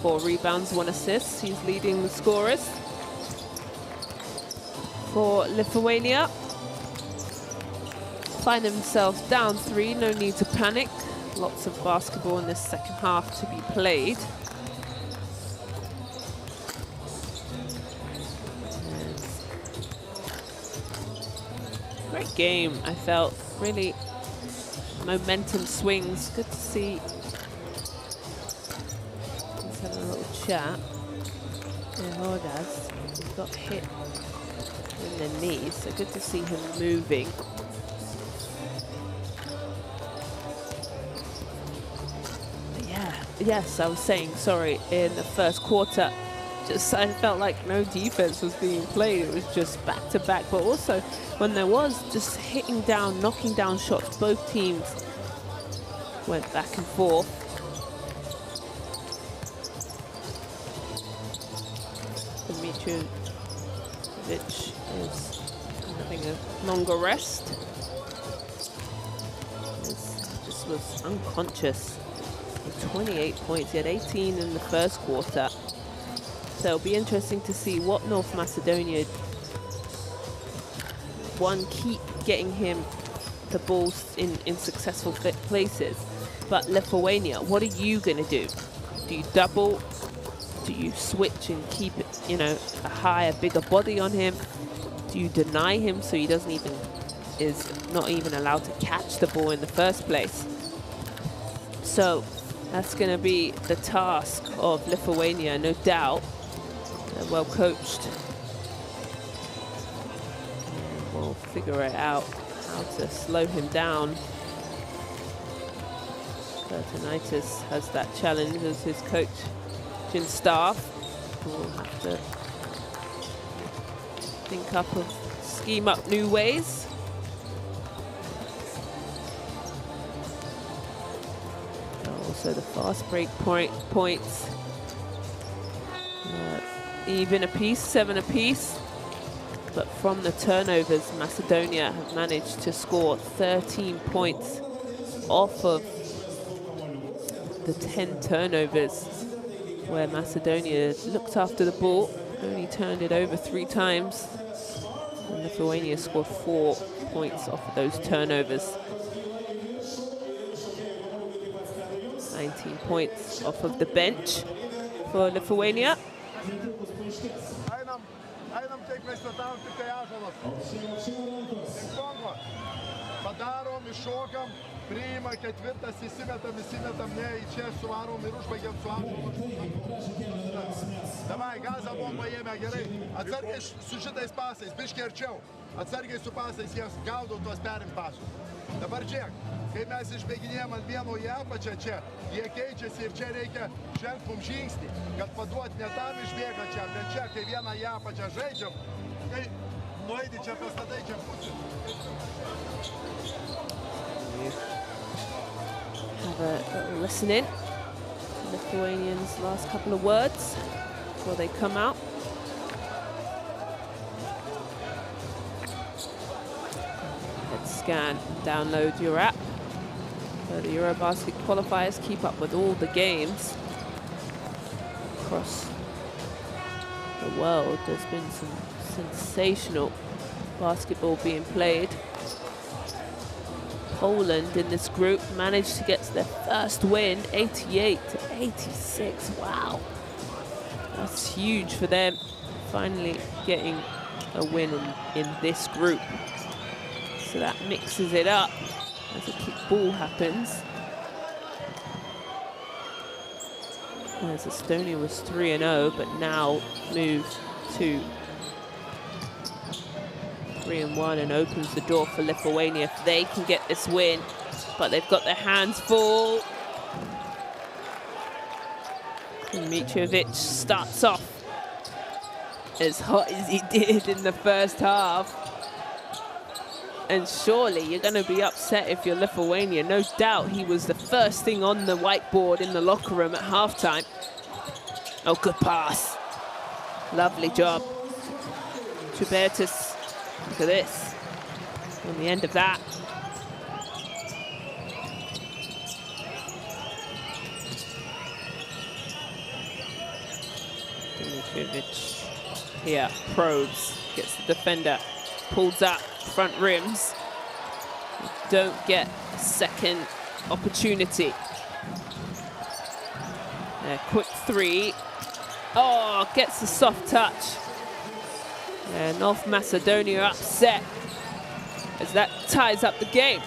4 rebounds, 1 assist. He's leading the scorers for Lithuania. Find themselves down 3, no need to panic. Lots of basketball in this second half to be played. Great game, I felt. Really momentum swings. Good to see. Let's have a little chat. Rodas got hit in the knees, so good to see him moving. Yes, I was saying, sorry, in the first quarter, just I felt like no defense was being played. It was just back to back, but also when there was just hitting down, knocking down shots, both teams went back and forth. Dimitrovic is having a longer rest. This was unconscious. 28 points, he had 18 in the first quarter. So it'll be interesting to see what North Macedonia, one, keep getting him the balls in successful places. But Lithuania, what are you going to do? Do you double? Do you switch and keep it, you know, a higher, bigger body on him? Do you deny him so he doesn't even, is not even allowed to catch the ball in the first place? So that's going to be the task of Lithuania, no doubt. They're well coached. And we'll figure it out how to slow him down. Kurtinitis has that challenge as his coaching staff. We'll have to think up of, scheme up new ways. Also the fast break points. Even apiece, 7 apiece. But from the turnovers, Macedonia have managed to score 13 points off of the 10 turnovers, where Macedonia looked after the ball, only turned it over 3 times. And Lithuania scored 4 points off of those turnovers. 19 points off of the bench for Lithuania. Einam taip mes statavom tik tai ąžuolas. Padarom, iššokam, priima ketvirtas, įsimetam, ne, į čia suvarom ir užbaigiam su ąžuolu. Davai, gazą bombą ėmė gerai. Atsargiai su šitais pasais, biškiai arčiau. Atsargiai su pasais, jie gaudo tuos perim pasus. Dabar žiūrėk, kai mes išbėginėjom ant vieno į apačią čia, jie keičiasi ir čia reikia žengti mum žingsnį, kad paduot ne tam išbėgančiam, bet čia, kai vieną į apačią žaidžiam, kai nueidi čia pastatai čia pusė. Have a little listen in. Lithuanians' last couple of words before they come out. Let's scan, download your app. So the EuroBasket qualifiers keep up with all the games across the world. There's been some sensational basketball being played. Poland in this group managed to get to their first win, 88-86. Wow, that's huge for them. Finally getting a win in this group. So that mixes it up as a kick ball happens. As Estonia was 3-0, but now moved to 3-1 and opens the door for Lithuania if they can get this win. But they've got their hands full. Mitrovic starts off as hot as he did in the first half. And surely you're going to be upset if you're Lithuania. No doubt he was the first thing on the whiteboard in the locker room at halftime. Oh, good pass. Lovely job. Tubertus, look at this. On the end of that. Dimitrovic here, probes, gets the defender, pulls up front rims. Don't get a second opportunity. Quick three. Oh, gets the soft touch. North Macedonia upset as that ties up the game.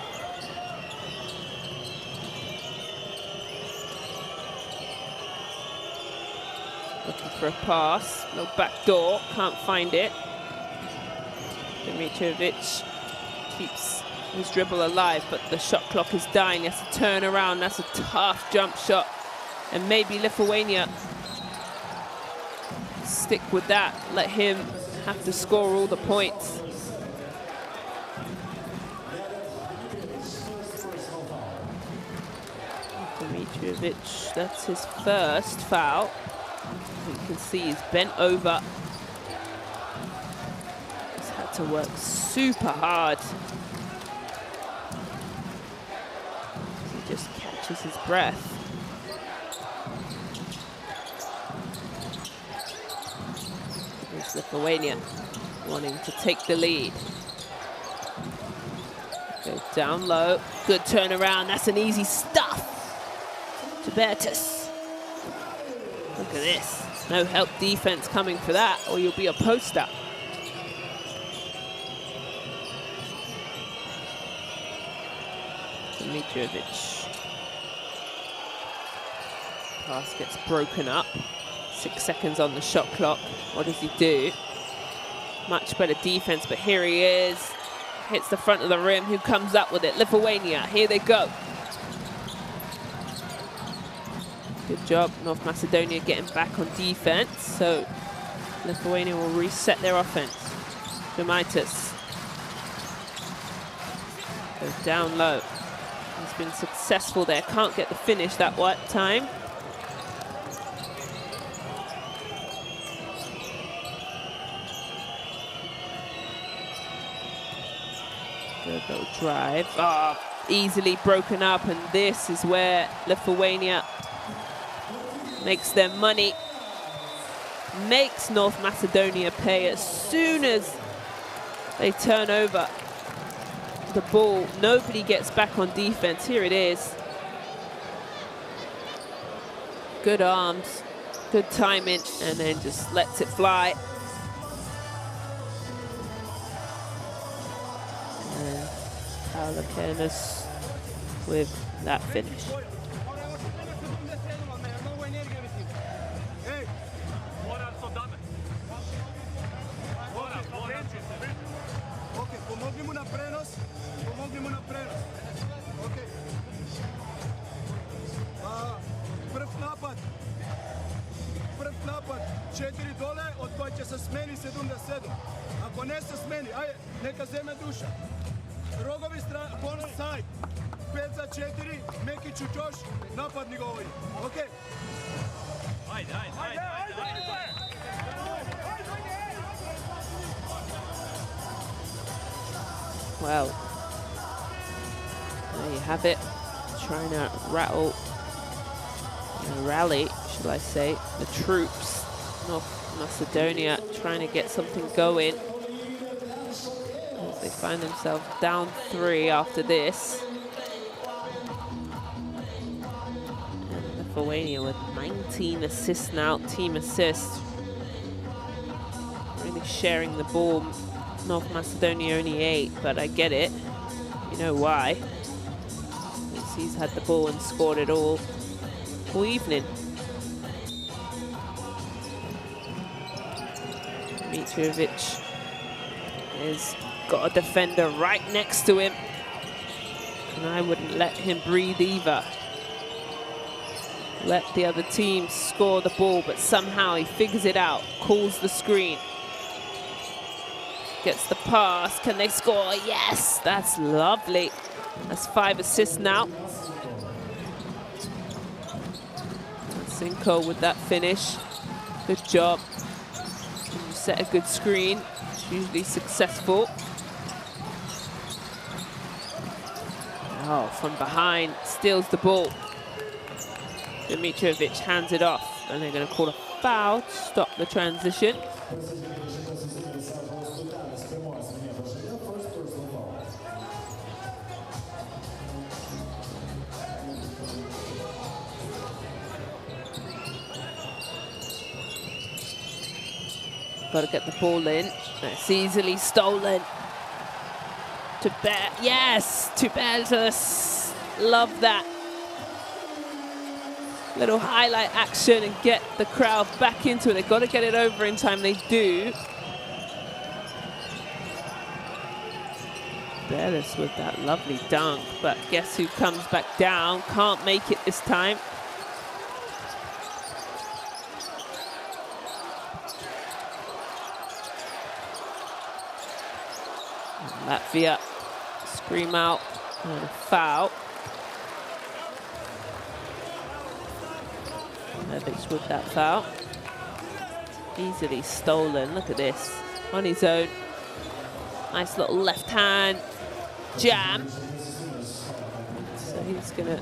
Looking for a pass, no back door, can't find it. Dimitrovic keeps his dribble alive, but the shot clock is dying. He has to turn around. That's a tough jump shot. And maybe Lithuania stick with that. Let him have to score all the points. Dimitrovic, that's his first foul. You can see he's bent over. He's had to work super hard. He just catches his breath. Here's Lithuania wanting to take the lead. Go down low, good turnaround, that's an easy stuff. Tubertus. Look at this. No help defense coming for that, or you'll be a poster. Dimitrovic. Pass gets broken up. 6 seconds on the shot clock. What does he do? Much better defense, but here he is. Hits the front of the rim. Who comes up with it? Lithuania. Here they go. Good job, North Macedonia getting back on defense. So Lithuania will reset their offense. Žemaitis. Go down low. He's been successful there. Can't get the finish that time. Go drive. Oh, easily broken up, and this is where Lithuania makes their money. Makes North Macedonia pay as soon as they turn over the ball. Nobody gets back on defense. Here it is. Good arms, good timing, and then just lets it fly. And Paolo Kernes with that finish. Četiri dole, od koje će se smeni 77. Ako ne se smeni, ajde, neka zeme duša. Rogovi bonus side. 5 za 4, Mekiću Josh, napadni ga ovdje. Okej? Ajde. Well, there you have it. Trying to rally, should I say, the troops. North Macedonia trying to get something going as they find themselves down 3 after this. And Lithuania with 19 assists now, team assists. Really sharing the ball. North Macedonia only 8, but I get it. You know why. He's had the ball and scored it all evening. Dimitrovic has got a defender right next to him. And I wouldn't let him breathe either. Let the other team score the ball, but somehow he figures it out, calls the screen. Gets the pass, can they score? Yes, that's lovely. That's 5 assists now. Cinco with that finish. Good job. When you set a good screen, it's usually successful. Oh, from behind, steals the ball. Dimitrovic hands it off, and they're going to call a foul to stop the transition. Got to get the ball in. That's easily stolen. Yes, Tubertus. Love that. Little highlight action and get the crowd back into it. They've got to get it over in time. They do. Bellis with that lovely dunk, but guess who comes back down? Can't make it this time. Latvia scream out and a foul. Levic with that foul. Easily stolen, look at this. On his own. Nice little left hand jam. So he's gonna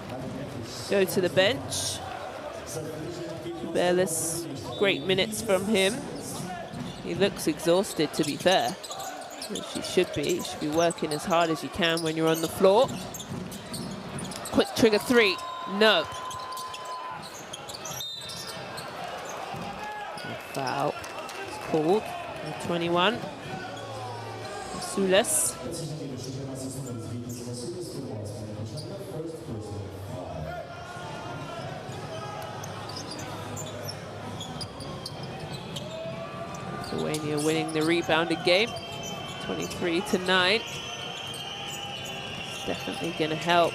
go to the bench. Bellis, great minutes from him. He looks exhausted, to be fair. Which he should be. You should be working as hard as you can when you're on the floor. Quick trigger 3. No. Foul. It's called. 21. Sules. Lithuania winning the rebounding game. 23-9. It's definitely going to help.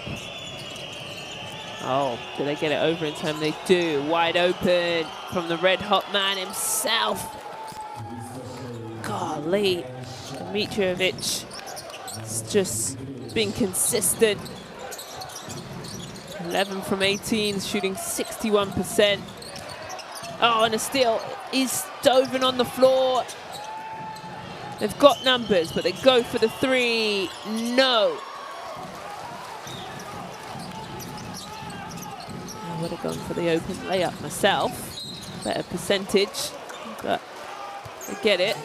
Oh, do they get it over in time? They do. Wide open from the red-hot man himself. Golly. Dimitrovic has just been consistent. 11 from 18, shooting 61%. Oh, and a steal. He's dove on the floor. They've got numbers, but they go for the 3. No. I would have gone for the open layup myself. Better percentage, but I get it.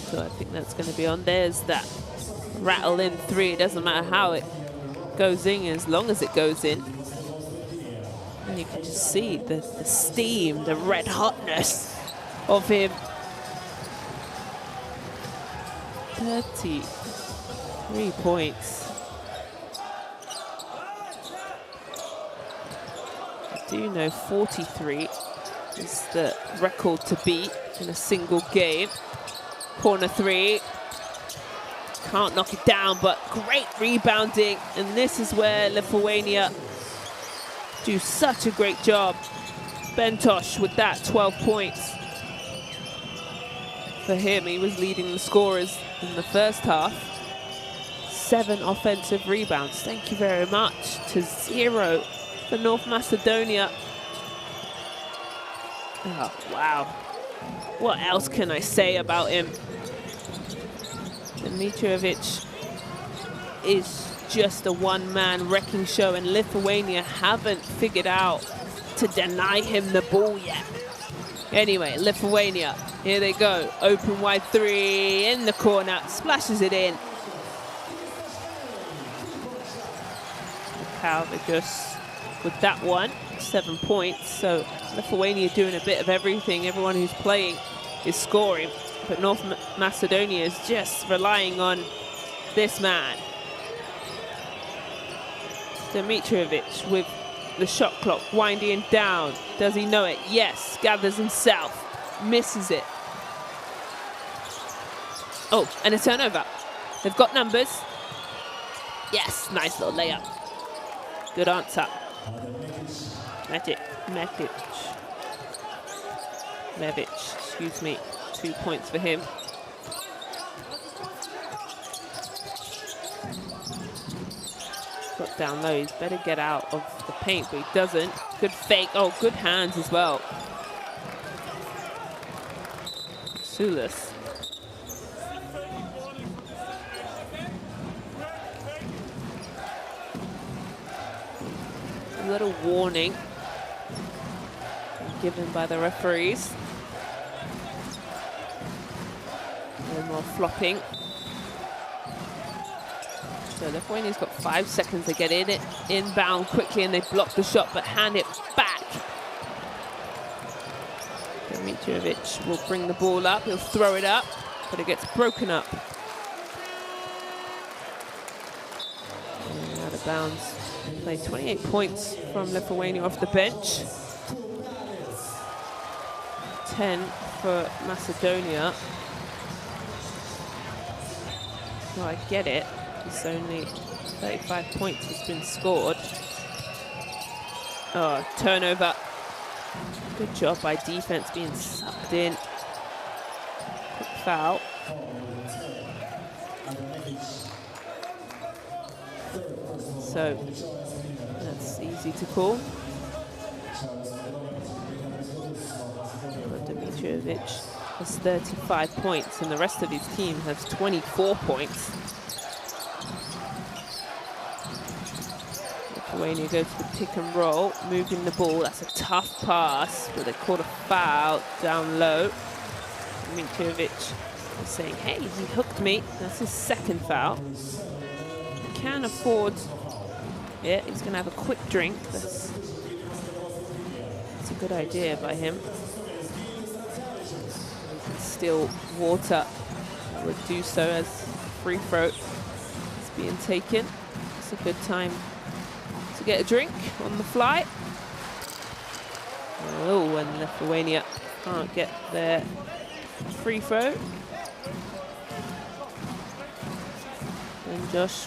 So I think that's going to be on. There's that rattle in 3. It doesn't matter how it goes in, as long as it goes in. And you can just see the steam, the red hotness of him. 33 points. I do know 43 is the record to beat in a single game. Corner 3. Can't knock it down, but great rebounding. And this is where Lithuania do such a great job. Bentosh with that 12 points. For him, he was leading the scorers in the first half. 7 offensive rebounds. Thank you very much. To 0 for North Macedonia. Oh, wow. What else can I say about him? Dimitrovic is just a one-man wrecking show, and Lithuania haven't figured out to deny him the ball yet. Anyway, Lithuania, here they go. Open wide 3 in the corner, splashes it in. Kalvicus with that one, 7 points. So Lithuania doing a bit of everything. Everyone who's playing is scoring, but North Macedonia is just relying on this man. Dimitrijevic with the shot clock winding down. Does he know it? Yes. Gathers himself. Misses it. Oh, and a turnover. They've got numbers. Yes, nice little layup. Good answer. Mevic, excuse me. 2 points for him. Got down low. He's better get out of the paint, but he doesn't. Good fake. Oh, good hands as well. Sulis. A little warning given by the referees. A little more flopping. So Lithuania's got 5 seconds to get inbound quickly, and they block the shot, but hand it back. Dimitrijevic will bring the ball up. He'll throw it up, but it gets broken up. And out of bounds. Played 28 points from Lithuania off the bench. 10 for Macedonia. No, I get it. It's only 35 points has been scored. Oh, turnover. Good job by defense being sucked in. Quick foul. So that's easy to call. Dimitrijevic has 35 points, and the rest of his team has 24 points. Lithuania goes to the pick and roll, moving the ball. That's a tough pass, but they called a foul down low. Dimitrijevic is saying, hey, he hooked me. That's his second foul. He can afford it. He's going to have a quick drink. That's a good idea by him. He can steal water. I would do so as free throw is being taken. It's a good time to get a drink on the fly. Oh, and Lithuania can't get their free throw. And Josh,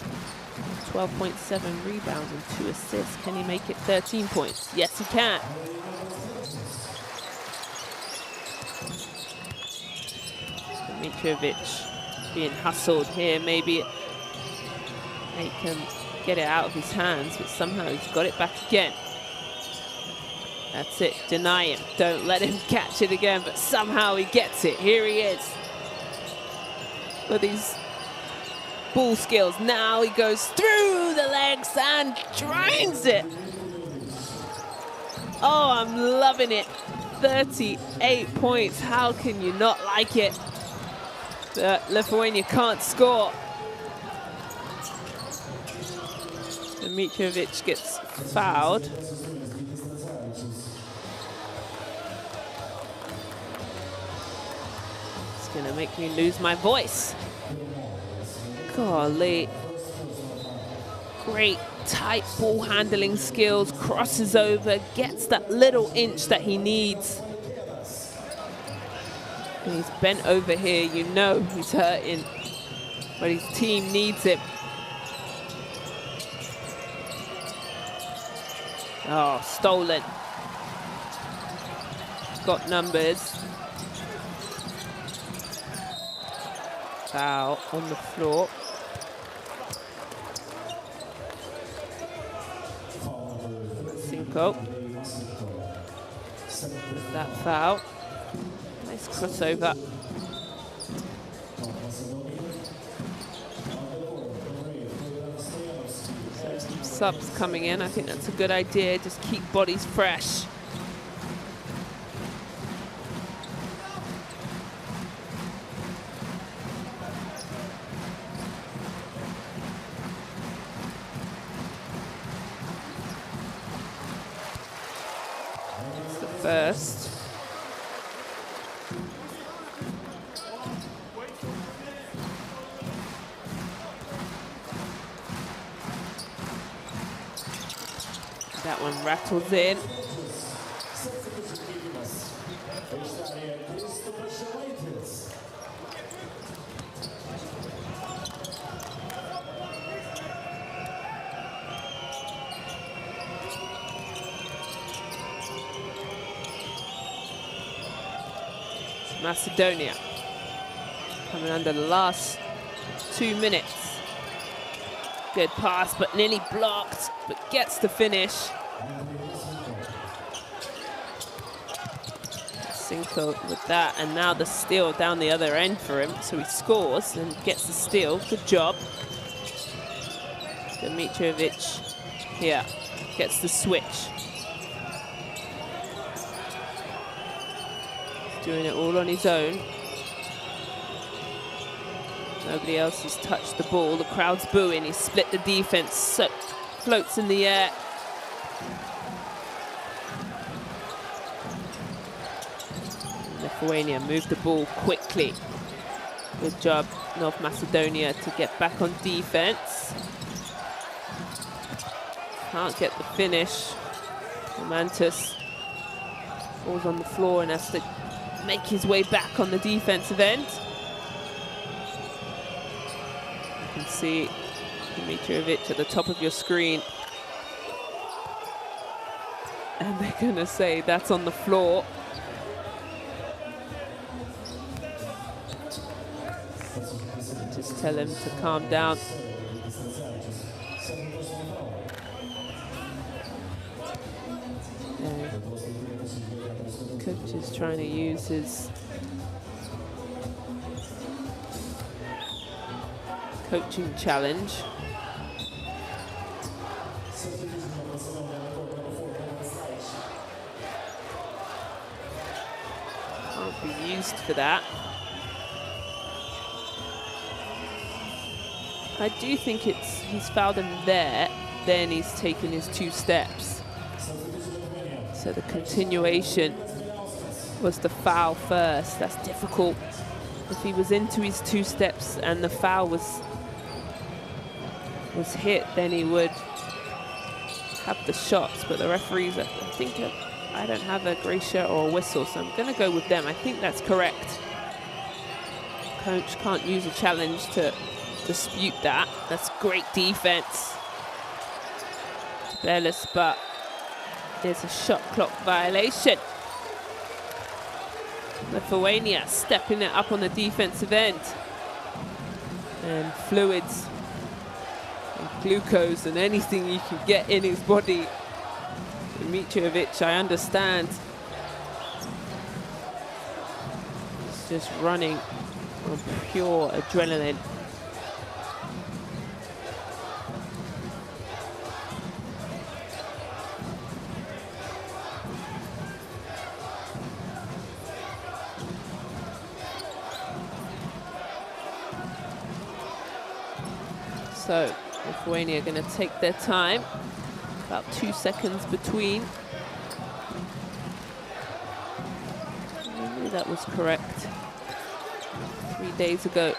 12.7 rebounds and 2 assists. Can he make it 13 points? Yes, he can. Dimitrijevic being hustled here. Maybe he can get it out of his hands, but somehow he's got it back again. That's it. Deny him. Don't let him catch it again, but somehow he gets it. Here he is. With these ball skills. Now he goes through the legs and drains it. Oh, I'm loving it. 38 points. How can you not like it? Lithuania can't score. Dimitrijevic gets fouled. It's gonna make me lose my voice. Golly. Great tight ball handling skills, crosses over, gets that little inch that he needs. And he's bent over here, you know he's hurting, but his team needs him. Oh, stolen. Got numbers. Foul on the floor. Cinco. With that foul. Nice crossover. So some subs coming in. I think that's a good idea. Just keep bodies fresh. First. That one rattles in. Macedonia coming under the last 2 minutes. Good pass, but nearly blocked, but gets the finish. Cinco with that, and now the steal down the other end for him. So he scores and gets the steal. Good job. Dimitrovic here gets the switch. Doing it all on his own. Nobody else has touched the ball. The crowd's booing. He's split the defense. So floats in the air. Lithuania moved the ball quickly. Good job, North Macedonia, to get back on defense. Can't get the finish. Romantis falls on the floor and has to make his way back on the defensive end. You can see Dimitrovic at the top of your screen. And they're going to say that's on the floor. Just tell him to calm down. Coach is trying to use his coaching challenge. Can't be used for that. I do think he's fouled him there, then he's taken his 2 steps. So the continuation was the foul first. That's difficult. If he was into his 2 steps and the foul was hit, then he would have the shots. But the referees, I think, I don't have a grey shirt or a whistle, so I'm going to go with them. I think that's correct. Coach can't use a challenge to dispute that. That's great defense. Bellis, but there's a shot clock violation. Lithuania stepping it up on the defensive end. And fluids and glucose and anything you can get in his body. Dimitrovic, I understand. He's just running on pure adrenaline. So Lithuania are going to take their time. About 2 seconds between. Maybe that was correct. 3 days ago,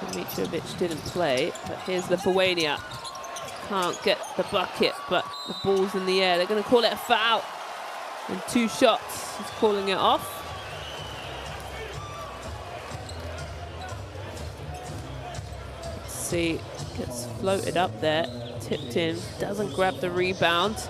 Dimitrovic didn't play, but here's Lithuania. Can't get the bucket, but the ball's in the air. They're going to call it a foul. In 2 shots, he's calling it off. See, gets floated up there, tipped in, doesn't grab the rebound.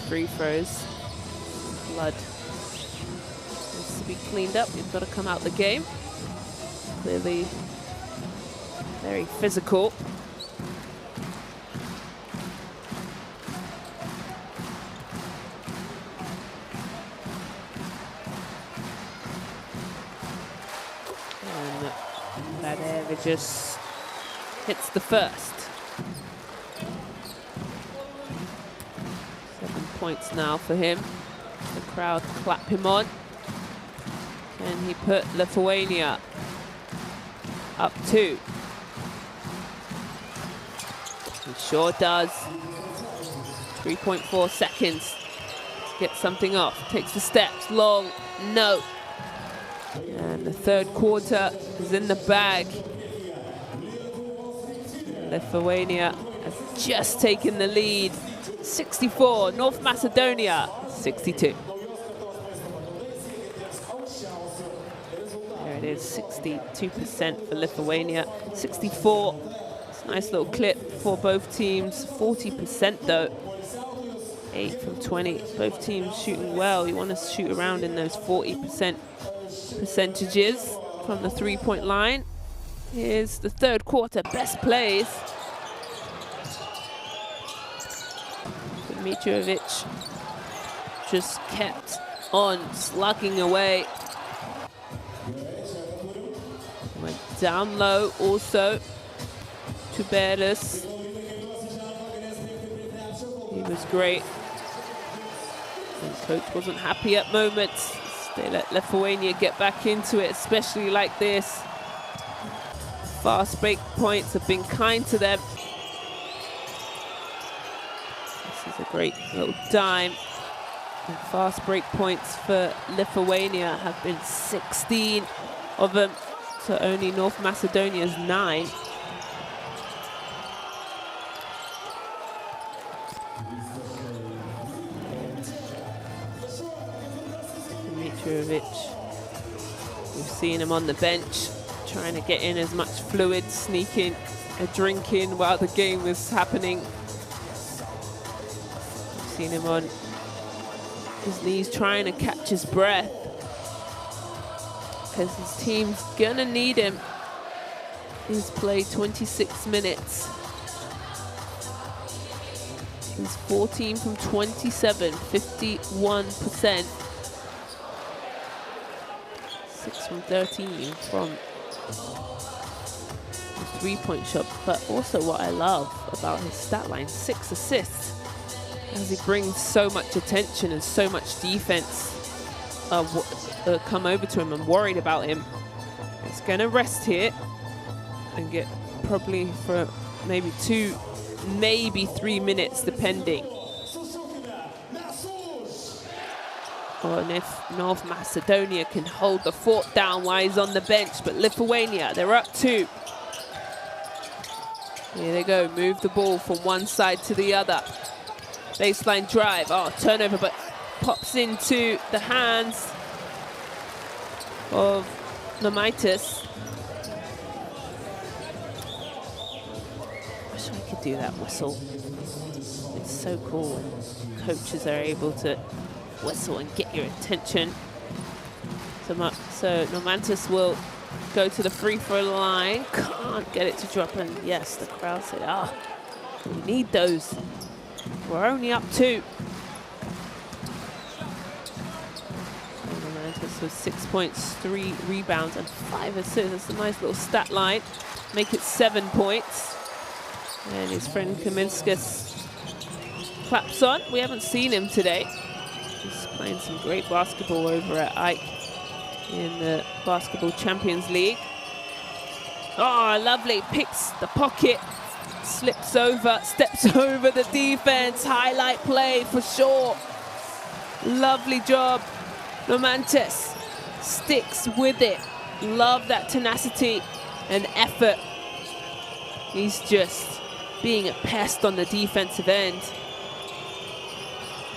Free throws. Blood needs to be cleaned up. You've got to come out the game. Clearly very physical. And Vadev just hits the first. points now for him. The crowd clap him on. Can he put Lithuania up 2? He sure does. 3.4 seconds to get something off. Takes the steps, long, no. And the third quarter is in the bag. Lithuania has just taken the lead. 64, North Macedonia, 62. There it is, 62% for Lithuania, 64. It's a nice little clip for both teams, 40% though. 8 from 20, both teams shooting well. You want to shoot around in those 40% percentages from the three-point line. Here's the third quarter, best plays. Dmitrovic just kept on slugging away. Went down low also to Beres. He was great. And coach wasn't happy at moments. They let Lithuania get back into it, especially like this. Fast break points have been kind to them. This is a great little dime. And fast break points for Lithuania have been 16 of them, so only North Macedonia's 9. Dmitrovic, we've seen him on the bench trying to get in as much fluid, sneaking a drink in while the game was happening. We've seen him on his knees trying to catch his breath because his team's gonna need him. He's played 26 minutes. He's 14 from 27, 51%. 6 from 13 from the three-point shot, but also what I love about his stat line, 6 assists, as he brings so much attention and so much defense come over to him and worried about him. He's gonna rest here and get probably for maybe 2, maybe 3 minutes depending on if North Macedonia can hold the fort down while he's on the bench. But Lithuania, they're up 2. Here they go, move the ball from one side to the other. Baseline drive, oh, turnover, but pops into the hands of Nomaitis. Wish I could do that whistle. It's so cool when coaches are able to whistle and get your attention. So Nomaitis will go to the free throw line. Can't get it to drop, and yes, the crowd said, we need those. We're only up 2. Nomaitis with 6 points, 3 rebounds, and 5 assists. That's a nice little stat line. Make it 7 points. And his friend Kaminskas claps on. We haven't seen him today. He's playing some great basketball over at Ike in the Basketball Champions League. Oh, lovely. Picks the pocket, slips over, steps over the defense. Highlight play for sure. Lovely job. Nomaitis sticks with it. Love that tenacity and effort. He's just being a pest on the defensive end.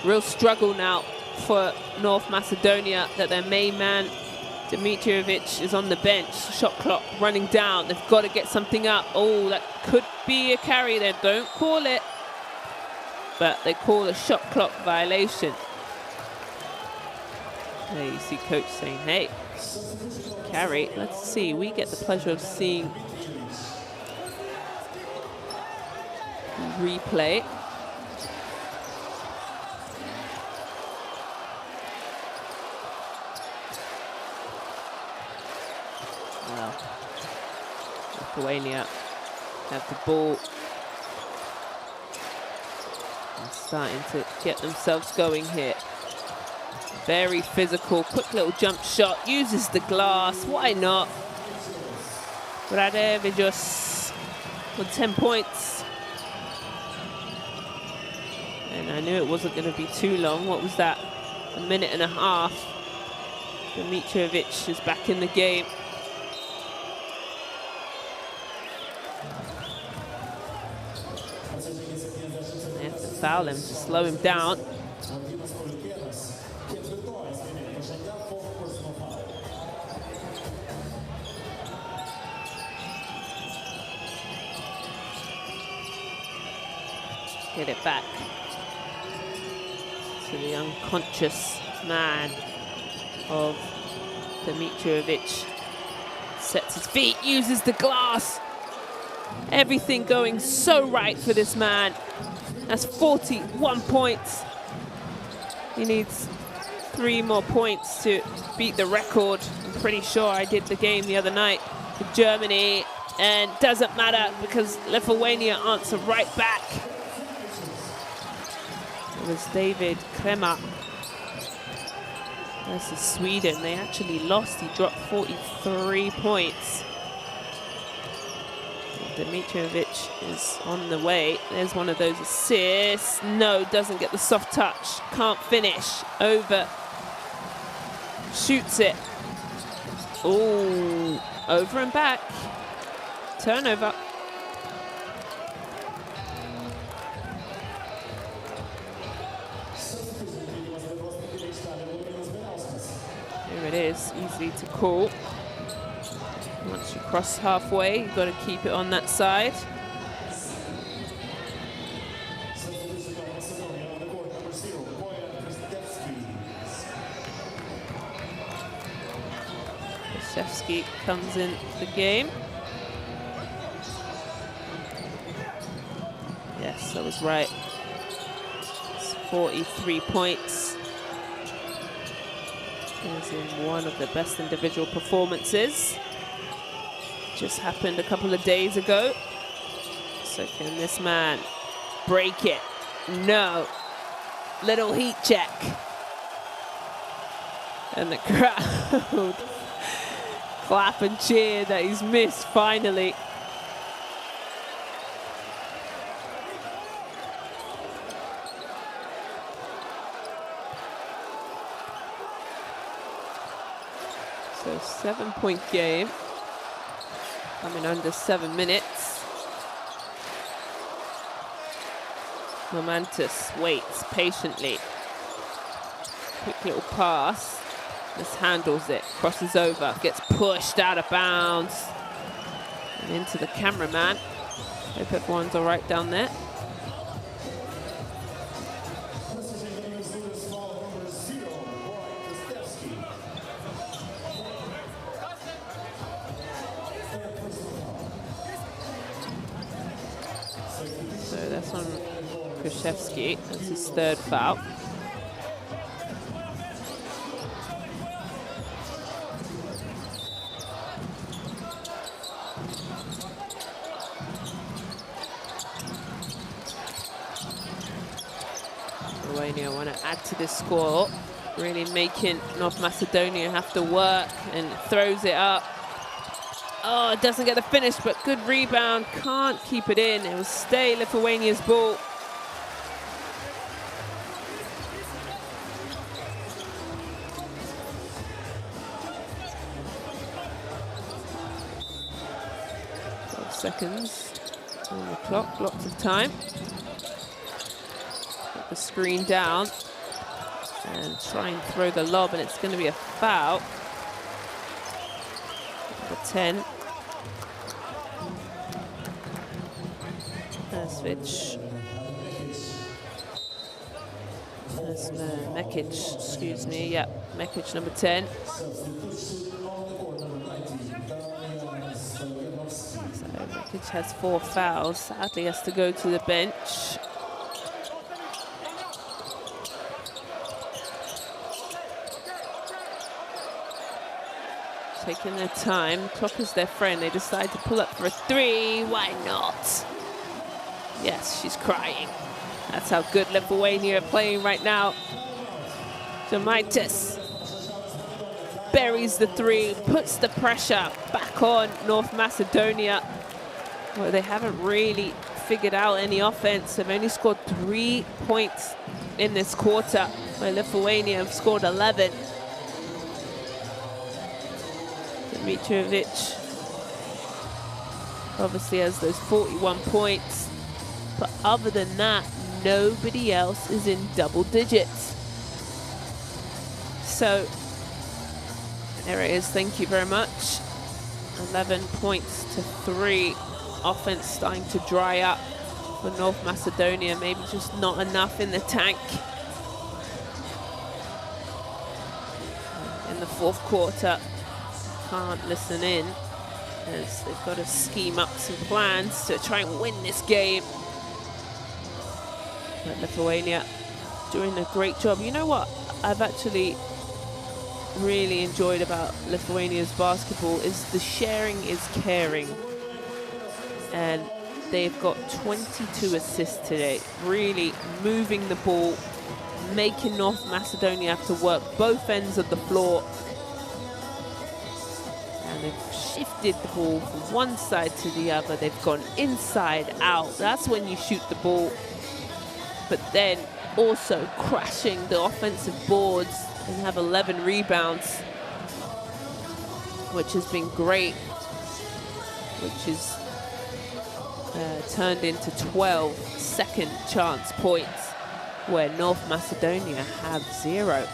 Real struggle now for North Macedonia that their main man, Dmitrovic, is on the bench. Shot clock running down. They've got to get something up. Oh, that could be a carry there. Don't call it. But they call a shot clock violation. There you see coach saying, hey, carry. Let's see. We get the pleasure of seeing replay. Well, Lithuania have the ball. And starting to get themselves going here. Very physical, quick little jump shot, uses the glass, why not? Bradevicius with 10 points. And I knew it wasn't going to be too long. What was that? A minute and a half. Dimitrovic is back in the game. They have to foul him to slow him down. Get it back to the unconscious man of Dimitrovic. Sets his feet, uses the glass. Everything going so right for this man. That's 41 points. He needs 3 more points to beat the record. I'm pretty sure I did the game the other night for Germany, and doesn't matter because Lithuania answer right back. It was David Kremmer versus Sweden. They actually lost. He dropped 43 points. Dimitrovic is on the way. There's one of those assists. No, doesn't get the soft touch. Can't finish. Over. Shoots it. Ooh, over and back. Turnover. Here it is, easy to call. Once you cross halfway, you've got to keep it on that side. Krzyzewski comes in the game. Yes, I was right. It's 43 points. Is in one of the best individual performances. Just happened a couple of days ago. So can this man break it? No. Little heat check. And the crowd clap and cheer that he's missed finally. So 7-point game. Coming under 7 minutes. Momentous waits patiently. Quick little pass. Mishandles it, crosses over, gets pushed out of bounds. And into the cameraman. Hope everyone's all right down there. So that's on Krzyzewski. That's his 3rd foul. Lithuania want to add to this score, really making North Macedonia have to work, and throws it up. Oh, it doesn't get the finish, but good rebound. Can't keep it in. It will stay Lithuania's ball. Seconds on the clock, lots of time. Put the screen down and try and throw the lob, and it's going to be a foul. Number 10. Switch. Mekic, excuse me. Yeah, Mekic, number 10. Mekic has 4 fouls. Sadly, has to go to the bench. Taking their time. Clock is their friend. They decide to pull up for a 3. Why not? Yes, she's crying. That's how good Lithuania are playing right now. Žemaitis buries the three, puts the pressure back on North Macedonia. Well, they haven't really figured out any offense. They've only scored 3 points in this quarter, where Lithuania have scored 11. Dimitrovic obviously has those 41 points, but other than that, nobody else is in double digits. So there it is, thank you very much. 11 points to 3. Offense starting to dry up for North Macedonia, maybe just not enough in the tank. In the fourth quarter, can't listen in, as they've got to scheme up some plans to try and win this game. But Lithuania doing a great job. You know what I've actually really enjoyed about Lithuania's basketball is the sharing is caring. And they've got 22 assists today, really moving the ball, making North Macedonia have to work both ends of the floor. And they've shifted the ball from one side to the other. They've gone inside out. That's when you shoot the ball. But then also crashing the offensive boards and have 11 rebounds, which has been great, which is turned into 12 second chance points, where North Macedonia have 0.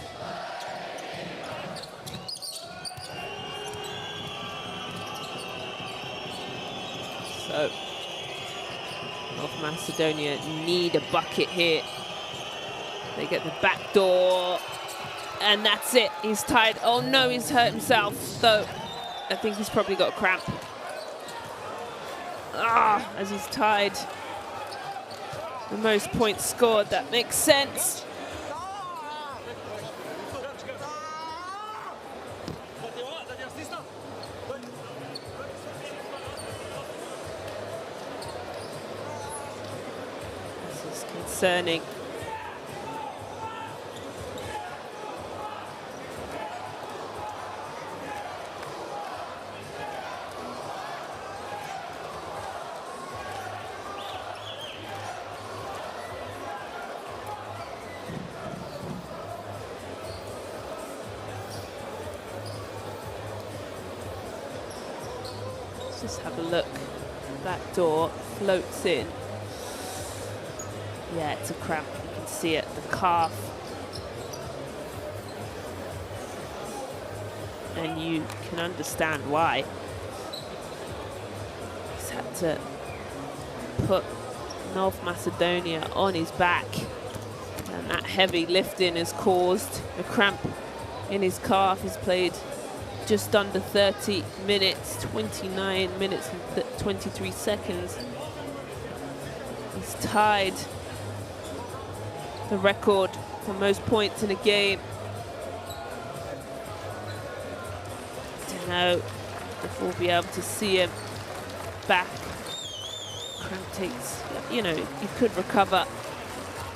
So North Macedonia need a bucket here. They get the back door, and that's it. He's tied. Oh no, he's hurt himself. So I think he's probably got a cramp. As he's tied the most points scored. That makes sense. This is concerning. Just have a look. Back door floats in. Yeah, it's a cramp. You can see it, the calf. And you can understand why. He's had to put North Macedonia on his back. And that heavy lifting has caused a cramp in his calf. He's played just under 30 minutes, 29 minutes and 23 seconds. He's tied the record for most points in a game. Don't know if we'll be able to see him back. Cramp takes, you know, he could recover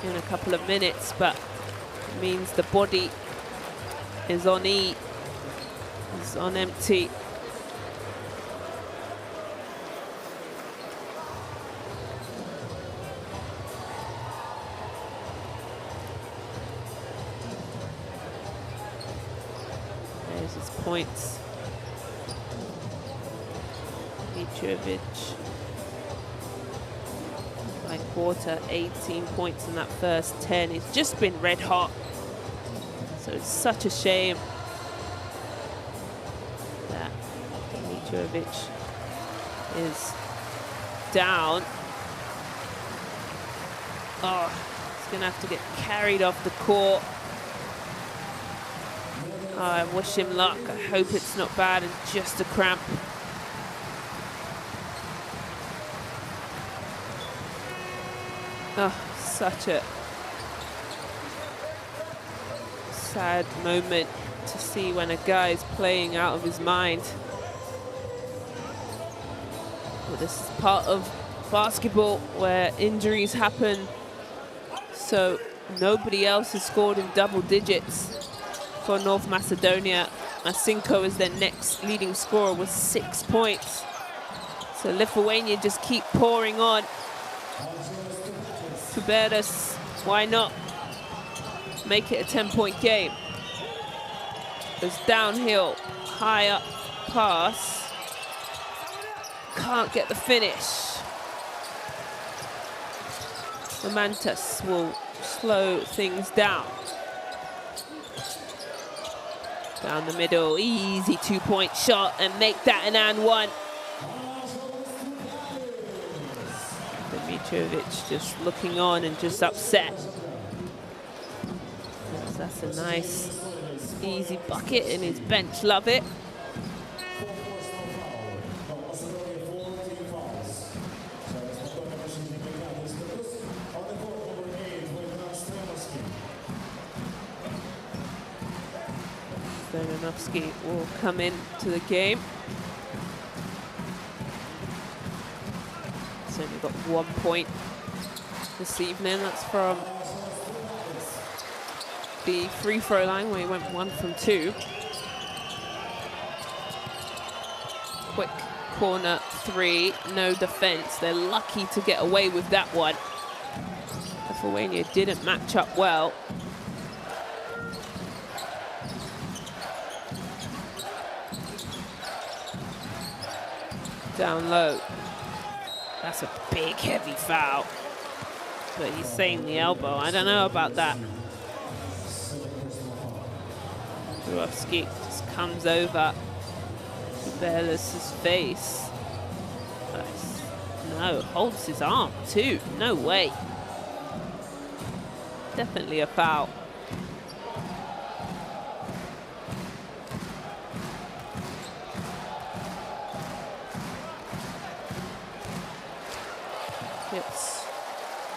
in a couple of minutes, but it means the body is on E. It's on empty. There's his points. Dimitrovic. By quarter, 18 points in that first 10. He's just been red hot. So it's such a shame that Dimitrovic is down. Oh, he's gonna have to get carried off the court. Oh, I wish him luck. I hope it's not bad and just a cramp. Oh, such a sad moment to see when a guy is playing out of his mind. Well, this is part of basketball where injuries happen. So nobody else has scored in double digits for North Macedonia. Masinko is their next leading scorer with 6 points. So Lithuania just keep pouring on. Tubelis, why not make it a 10-point game? Goes downhill, high up pass. Can't get the finish. Romantas will slow things down. Down the middle, easy 2-point shot and make that an and one. Dimitrovic just looking on and just upset. That's a nice, easy bucket and his bench love it. Stoyanovsky will come into the game. He's only got 1 point this evening. That's from the free throw line where he went 1 from 2. Quick corner 3, no defense. They're lucky to get away with that one. Lithuania didn't match up well. Down low. That's a big, heavy foul. But he's saying the elbow. I don't know about that. Jurovsky just comes over to Belis's face. No, holds his arm too. No way. Definitely a foul. Hits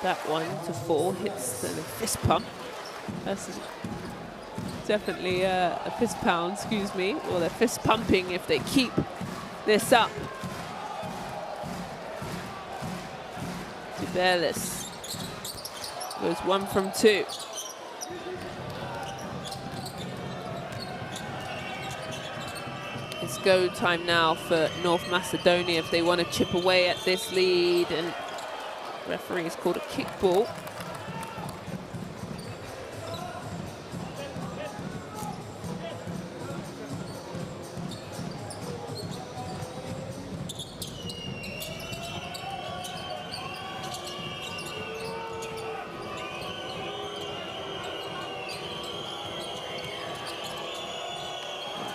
that one to 4, hits the fist pump. That's definitely a fist pound, excuse me, or they're fist pumping if they keep this up. Tubelis goes 1 from 2. It's go time now for North Macedonia if they want to chip away at this lead, and referee has called a kickball.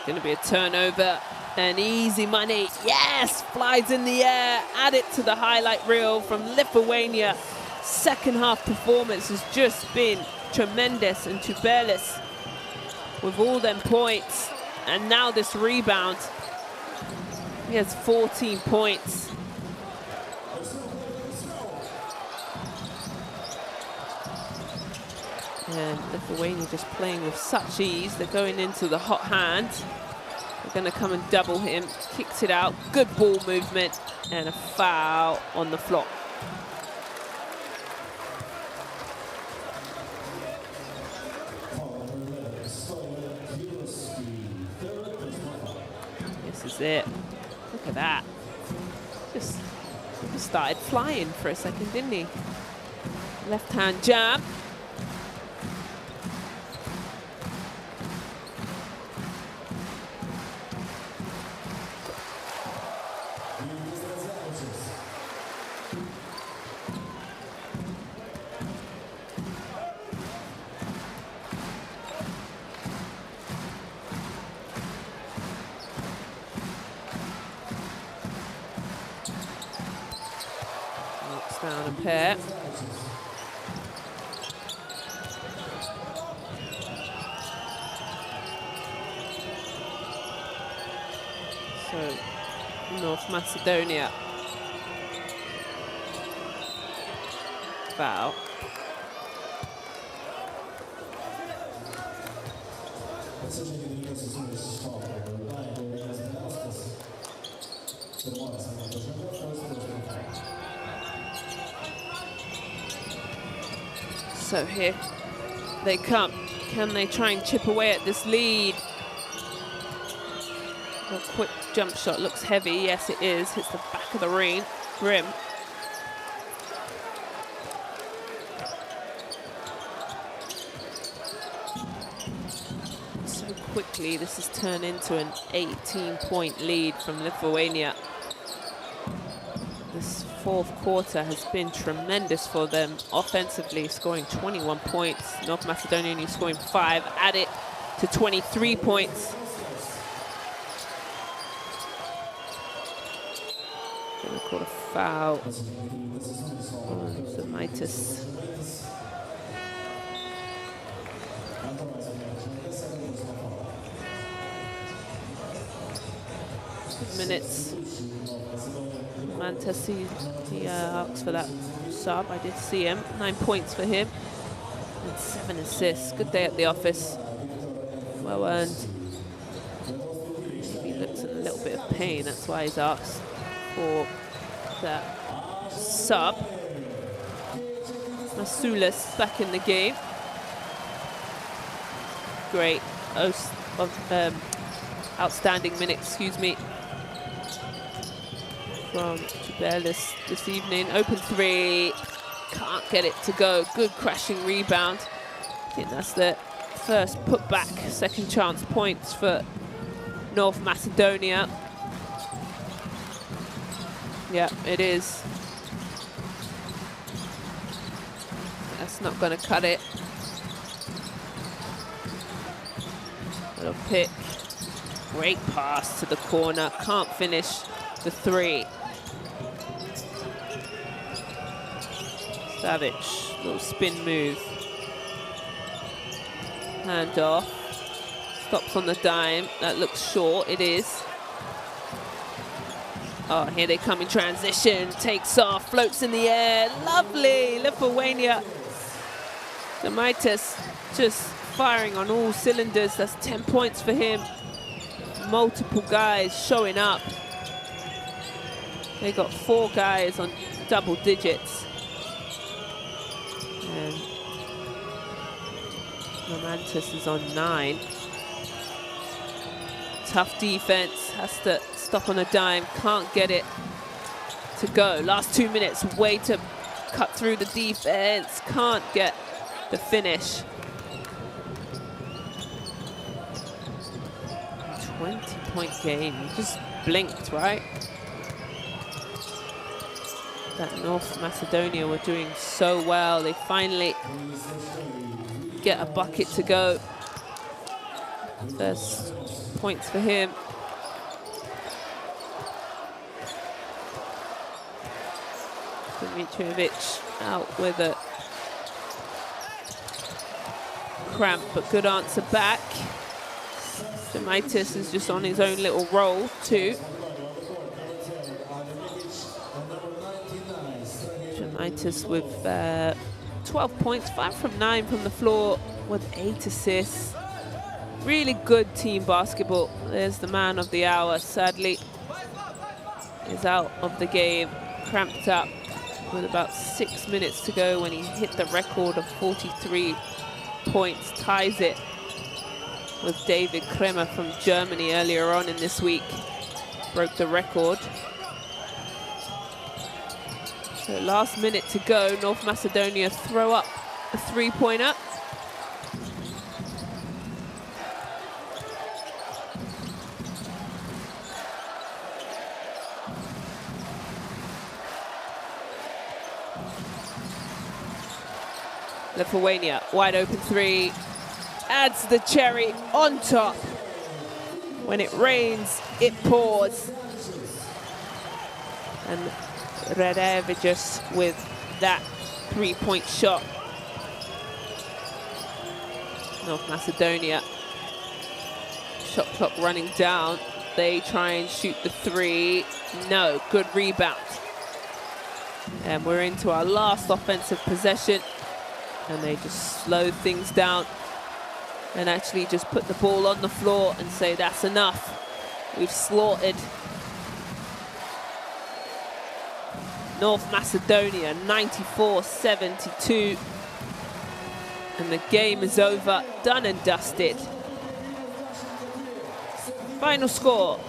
Going to be a turnover and easy money. Yes, flies in the air. Add it to the highlight reel from Lithuania. Second half performance has just been tremendous, and Tubelis with all them points and now this rebound. He has 14 points. And Lithuania just playing with such ease. They're going into the hot hand. They're going to come and double him. Kicks it out. Good ball movement. And a foul on the floor. This is it. Look at that. Just started flying for a second, didn't he? Left hand jab. Down a pair. So, North Macedonia. Foul. So here they come. Can they try and chip away at this lead? A quick jump shot, looks heavy. Yes, it is. Hits the back of the rim. So quickly, this has turned into an 18-point lead from Lithuania. This fourth quarter has been tremendous for them offensively, scoring 21 points. North Macedonia only scoring 5, add it to 23 points. Gonna call a foul on Zemaitis. Minutes. Mantasi, he asks for that sub. I did see him. 9 points for him and 7 assists. Good day at the office. Well earned. Maybe he looks in a little bit of pain. That's why he's asked for that sub. Masulis back in the game. Great. Outstanding minutes, excuse me, from Tubelis this evening. Open three, can't get it to go. Good crashing rebound. I think that's the first putback, second chance points for North Macedonia. Yeah, it is. That's not going to cut it. Little pick. Great pass to the corner. Can't finish the three. Savage, little spin move. Hand off. Stops on the dime. That looks short. It is. Oh, here they come in transition. Takes off, floats in the air. Lovely, Lithuania. Zemaitis just firing on all cylinders. That's 10 points for him. Multiple guys showing up. They got 4 guys on double digits. And Romantis is on 9. Tough defense, has to stop on a dime, can't get it to go. Last 2 minutes, way to cut through the defense, can't get the finish. 20-point game, you just blinked, right? That North Macedonia were doing so well. They finally get a bucket to go. First points for him. Dimitrovic out with a cramp, but good answer back. Zemaitis is just on his own little roll too. Zemaitis with 12 points, 5 from 9 from the floor with 8 assists. Really good team basketball. There's the man of the hour, sadly, is out of the game, cramped up with about 6 minutes to go when he hit the record of 43 points, ties it with David Kremer from Germany earlier on in this week. Broke the record. So last minute to go, North Macedonia throw up a 3-pointer. Lithuania, wide open 3, adds the cherry on top. When it rains, it pours. And Radevicius with that 3-point shot. North Macedonia, shot clock running down. They try and shoot the 3. No, good rebound. And we're into our last offensive possession. And they just slow things down and actually just put the ball on the floor and say, that's enough. We've slaughtered North Macedonia, 94-72. And the game is over, done and dusted. Final score,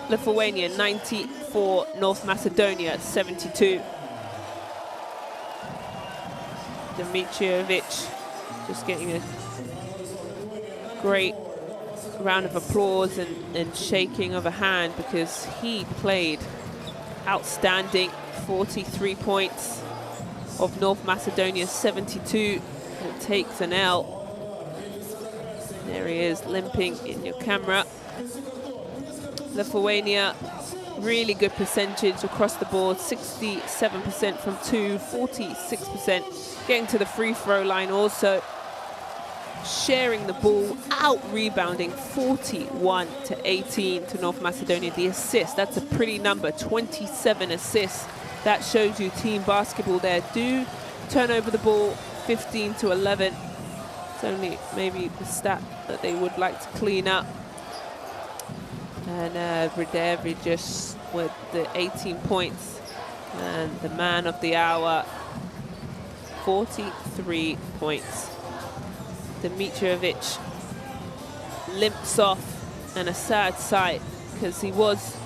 Lithuania 94, North Macedonia 72. Dimitrijevic just getting a great round of applause and shaking of a hand because he played outstanding. 43 points of North Macedonia's 72. It takes an L. There he is, limping in your camera. Lithuania, really good percentage across the board. 67% from 2, 46% getting to the free throw line also. Sharing the ball, out rebounding 41-18 to North Macedonia. The assist, that's a pretty number, 27 assists. That shows you team basketball there. Do turn over the ball 15-11. It's only maybe the stat that they would like to clean up. And Brdevi just with the 18 points. And the man of the hour, 43 points. Dimitrijevic limps off, and a sad sight because he was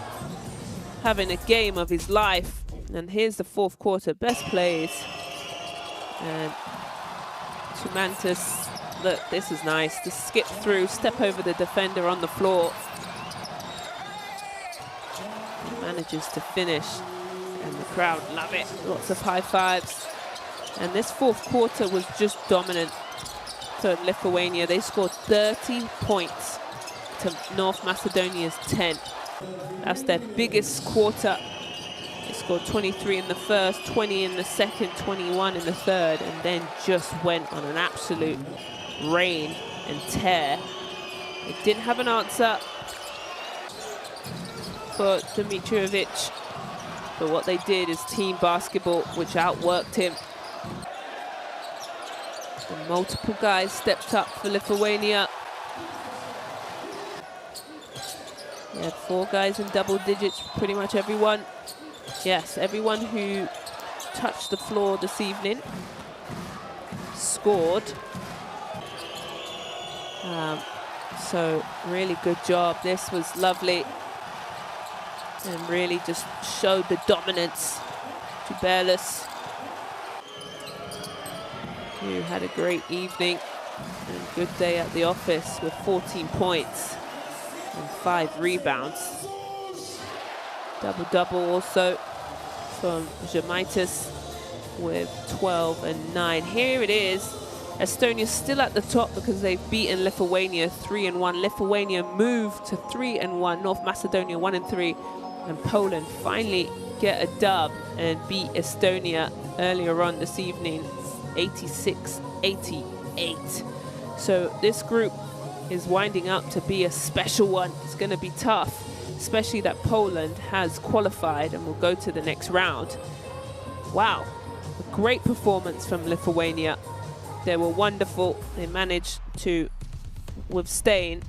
having a game of his life. And here's the fourth quarter, best plays. And Tumantis, look, this is nice. To skip through, step over the defender on the floor. He manages to finish, and the crowd love it. Lots of high fives. And this fourth quarter was just dominant for Lithuania. They scored 30 points to North Macedonia's 10. That's their biggest quarter. They scored 23 in the first, 20 in the second, 21 in the third, and then just went on an absolute rain and tear. They didn't have an answer for Dimitrijevic, but what they did is team basketball, which outworked him. And multiple guys stepped up for Lithuania. They had 4 guys in double digits, pretty much everyone. Yes, everyone who touched the floor this evening scored. So really good job. This was lovely and really just showed the dominance to Berlus, who had a great evening and good day at the office with 14 points and 5 rebounds. Double-double also from Žemaitis with 12 and 9. Here it is. Estonia's still at the top because they've beaten Lithuania 3-1. Lithuania moved to 3-1. North Macedonia 1-3. And Poland finally get a dub and beat Estonia earlier on this evening, 86-88. So this group is winding up to be a special one. It's going to be tough, especially that Poland has qualified and will go to the next round. Wow, a great performance from Lithuania. They were wonderful. They managed to withstand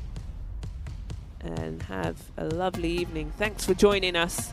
and have a lovely evening. Thanks for joining us.